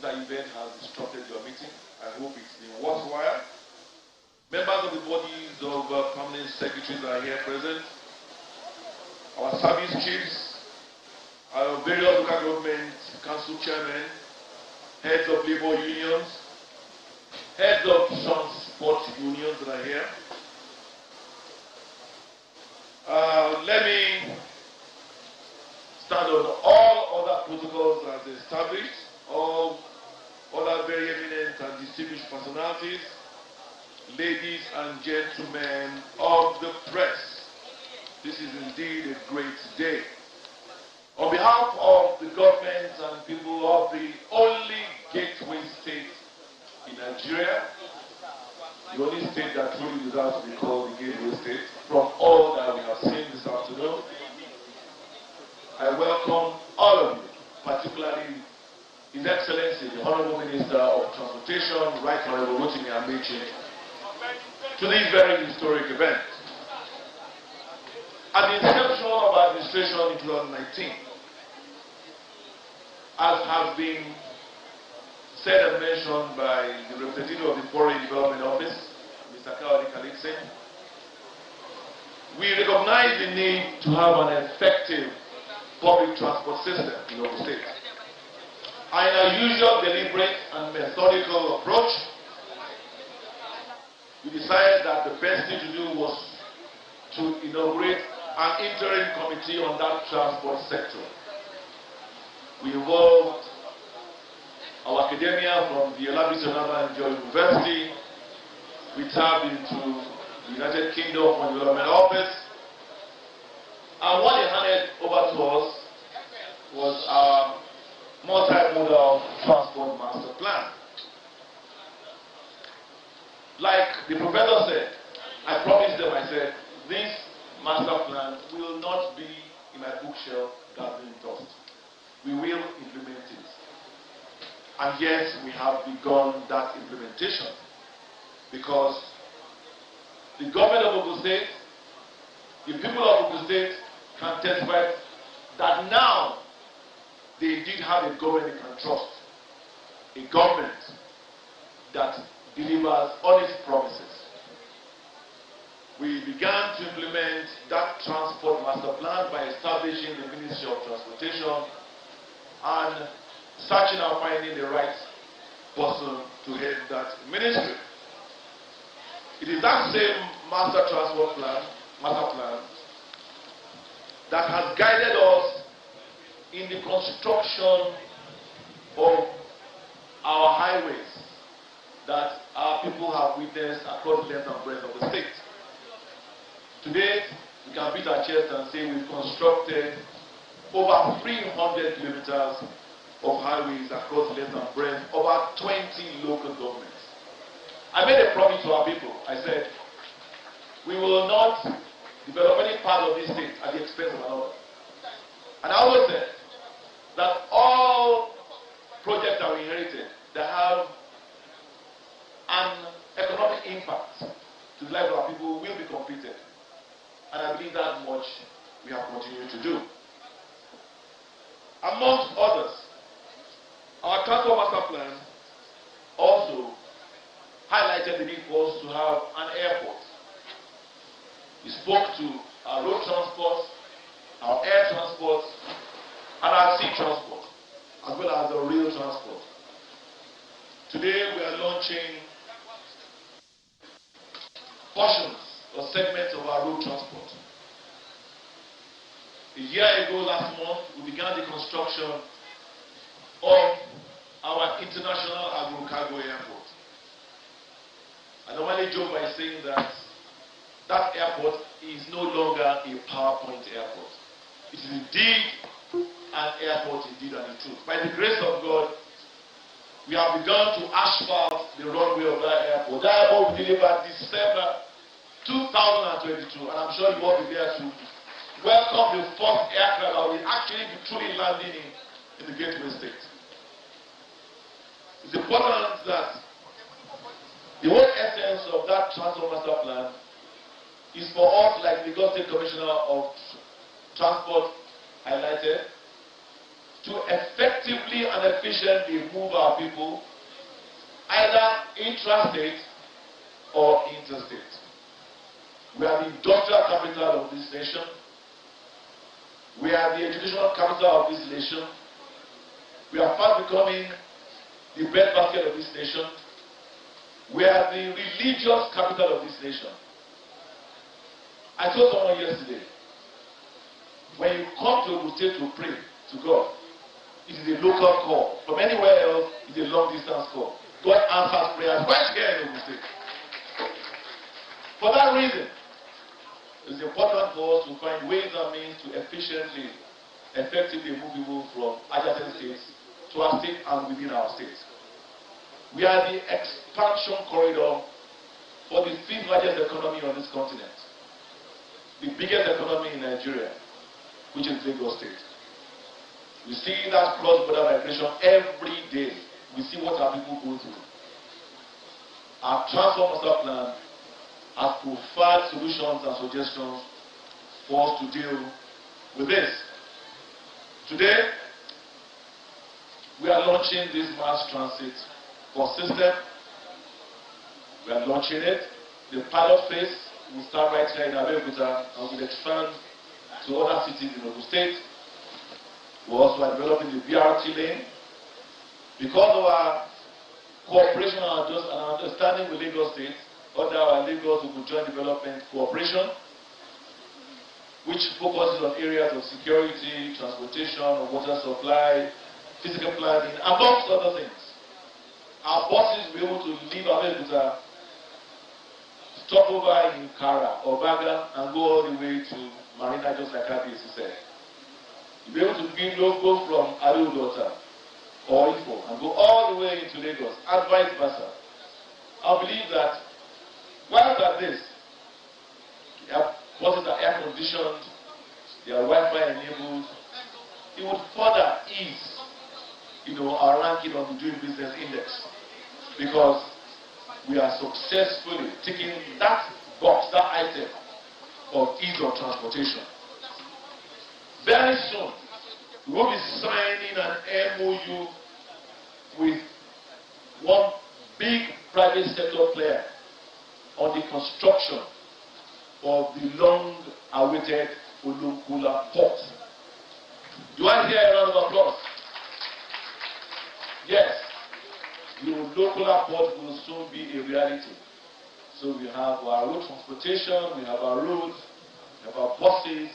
That event has disrupted your meeting. I hope it's been worthwhile. Members of the bodies of permanent secretaries are here present. Our service chiefs, our various local government council chairmen, heads of labor unions, heads of transport unions that are here. Let me stand on all other protocols as established, all other very eminent and distinguished personalities, ladies and gentlemen of the press. This is indeed a great day. On behalf of the government and people of the only gateway state in Nigeria, the only state that truly deserves to be called the gateway state, from all that we have seen this afternoon, I welcome all of you, particularly His Excellency, the Honorable Minister of Transportation, Right Honorable Rotimi Amechi, to this very historic event. At the inception of our administration in 2019, as has been said and mentioned by the representative of the Foreign Development Office, Mr. Kaoli Kalikse, we recognize the need to have an effective public transport system in our state. And in our usual deliberate and methodical approach, we decided that the best thing to do was to inaugurate an interim committee on that transport sector. We involved our academia from the Olabisi Onabanjo University. We tapped into the United Kingdom Foreign Development Office. And what they handed over to us was our multimodal transport master plan. Like the professor said, I promised them, I said, this master plan will not be in my bookshelf gathering dust. We will implement it. And yet we have begun that implementation because the government of Ogun State, the people of Ogun State can testify that now they did have a government they can trust, a government that delivers on its promises. We began to implement that transport master plan by establishing the Ministry of Transportation and searching and finding the right person to head that ministry. It is that same master plan that has guided us in the construction of our highways that our people have witnessed across the length and breadth of the state. Today, we can beat our chest and say we've constructed over 300 kilometers of highways across the length and breadth of our 20 local governments. I made a promise to our people. I said, we will not develop any part of this state at the expense of another. And I always said that all projects that we inherited that have an economic impact to the life of our people will be completed. And I believe that much we have continued to do. Amongst others, our transport master plan also highlighted the need for us to have an airport. We spoke to our road transport, our air transport, and our sea transport, as well as the rail transport. Today we are launching portions or segments of our road transport. A year ago, last month, we began the construction of our international agro-cargo airport. I normally joke by saying that that airport is no longer a PowerPoint airport. It is indeed an airport, indeed and in truth. By the grace of God, we have begun to asphalt the runway of that airport. That airport will be delivered December 2022, and I'm sure you all will be there to welcome the first aircraft that will actually be truly landing in the Gateway State. It's important that the whole essence of that transport master plan is for us, like the Govt State Commissioner of Transport highlighted, to effectively and efficiently move our people either intrastate or interstate. We are the industrial capital of this nation. We are the educational capital of this nation. We are fast becoming the breadbasket of this nation. We are the religious capital of this nation. I told someone yesterday, when you come to Ogun State to pray to God, it is a local call. From anywhere else, it's a long distance call. God answers prayers right here in Ogun State. For that reason, it's important for us to find ways and means to efficiently, effectively move people from adjacent states to our state and within our states. We are the expansion corridor for the fifth largest economy on this continent. The biggest economy in Nigeria, which is Lagos State. We see that cross-border migration every day. We see what our people go through. Our transport master plan has provided solutions and suggestions for us to deal with this. Today, we are launching this mass transit bus system. We are launching it. The pilot phase will start right here in Abeokuta and will expand to other cities in Ogun State. We also are developing the BRT lane. Because of our cooperation and understanding with Lagos State, under our Lagos Ogun Joint Development Cooperation, which focuses on areas of security, transportation, water supply, physical planning, amongst other things. Our buses will be able to leave Abeokuta, stop over in Kara or Baga, and go all the way to Marina, just like Abisi said. You'll be able to go from Abeokuta or Ifo and go all the way into Lagos, and vice versa. I believe that whilst at this, buses are air conditioned, they are Wi-Fi enabled, it would further ease our ranking on the Doing Business Index, because we are successfully taking that box, that item of ease of transportation. Very soon, we will be signing an MOU with one big private sector player on the construction of the long-awaited Olukula port. Do I hear a round of applause? Yes, the Olukula port will soon be a reality. So we have our road transportation, we have our roads, we have our buses,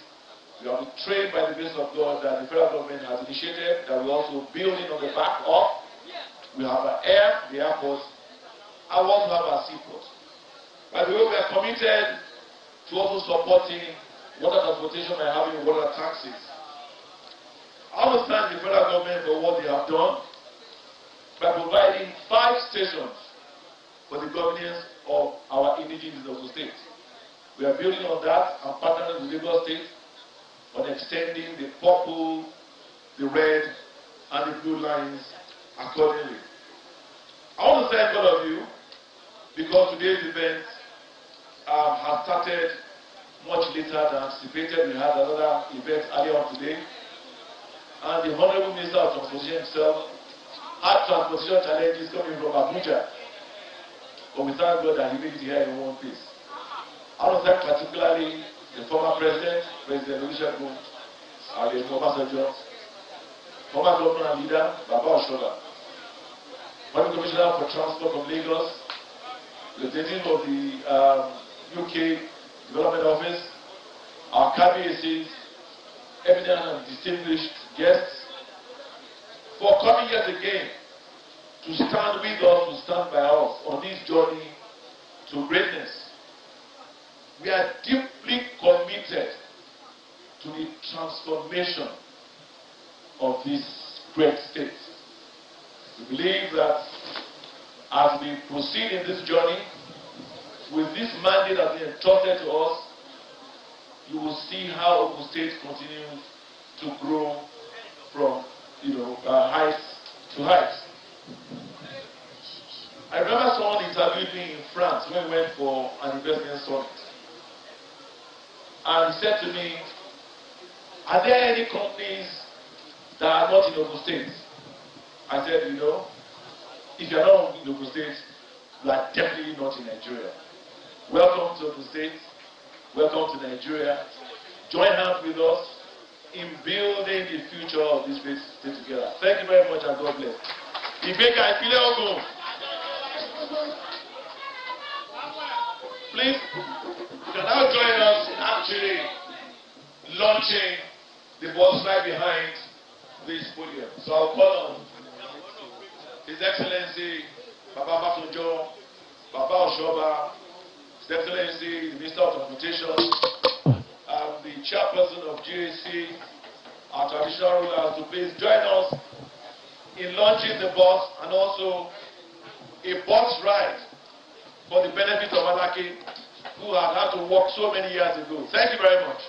we have the train by the grace of God that the federal government has initiated, that we're also building on the back of. We have our air, the airport, and we also have our seaport. By the way, we are committed to also supporting water transportation by having water taxis. I want to thank the federal government for what they have done by providing 5 stations for the governance of our indigenous in Ogun State. We are building on that and partnering with Lagos State on extending the purple, the red, and the blue lines accordingly. I want to thank all of you because today's event has started much later than anticipated. We had another event earlier on today, and the Honorable Minister of Transportation himself had transportation challenges coming from Abuja, but we thank God that he made it here in one piece. I want to thank particularly the former President Olusegun Obasanjo, former Governor and Leader Baba Oshola, former Commissioner for Transport from Lagos, representative of the UK Development Office, our KBACs, eminent and distinguished guests, for coming yet again to stand with us, to stand by us on this journey to greatness. We are deeply committed to the transformation of this great state. We believe that as we proceed in this journey, with this mandate that has been entrusted to us, you will see how Ogun State continues to grow from heights to heights. I remember someone interviewed me in France when we went for an investment summit. And he said to me, are there any companies that are not in Ogun State? I said, if you are not in Ogun State, you are definitely not in Nigeria. Welcome to Ogun State. Welcome to Nigeria. Join hands with us in building the future of this great state together. Thank you very much and God bless. Ibeka Ipile Ogun. Please, you can now join us in actually launching the bus right behind this podium. So I'll call on His Excellency Baba Matunjo, Baba Oshoba, His Excellency the Minister of Transportation, the Chairperson of GAC, our traditional rulers, to please join us in launching the bus and also a bus ride for the benefit of Alaki, who had to walk so many years ago. Thank you very much.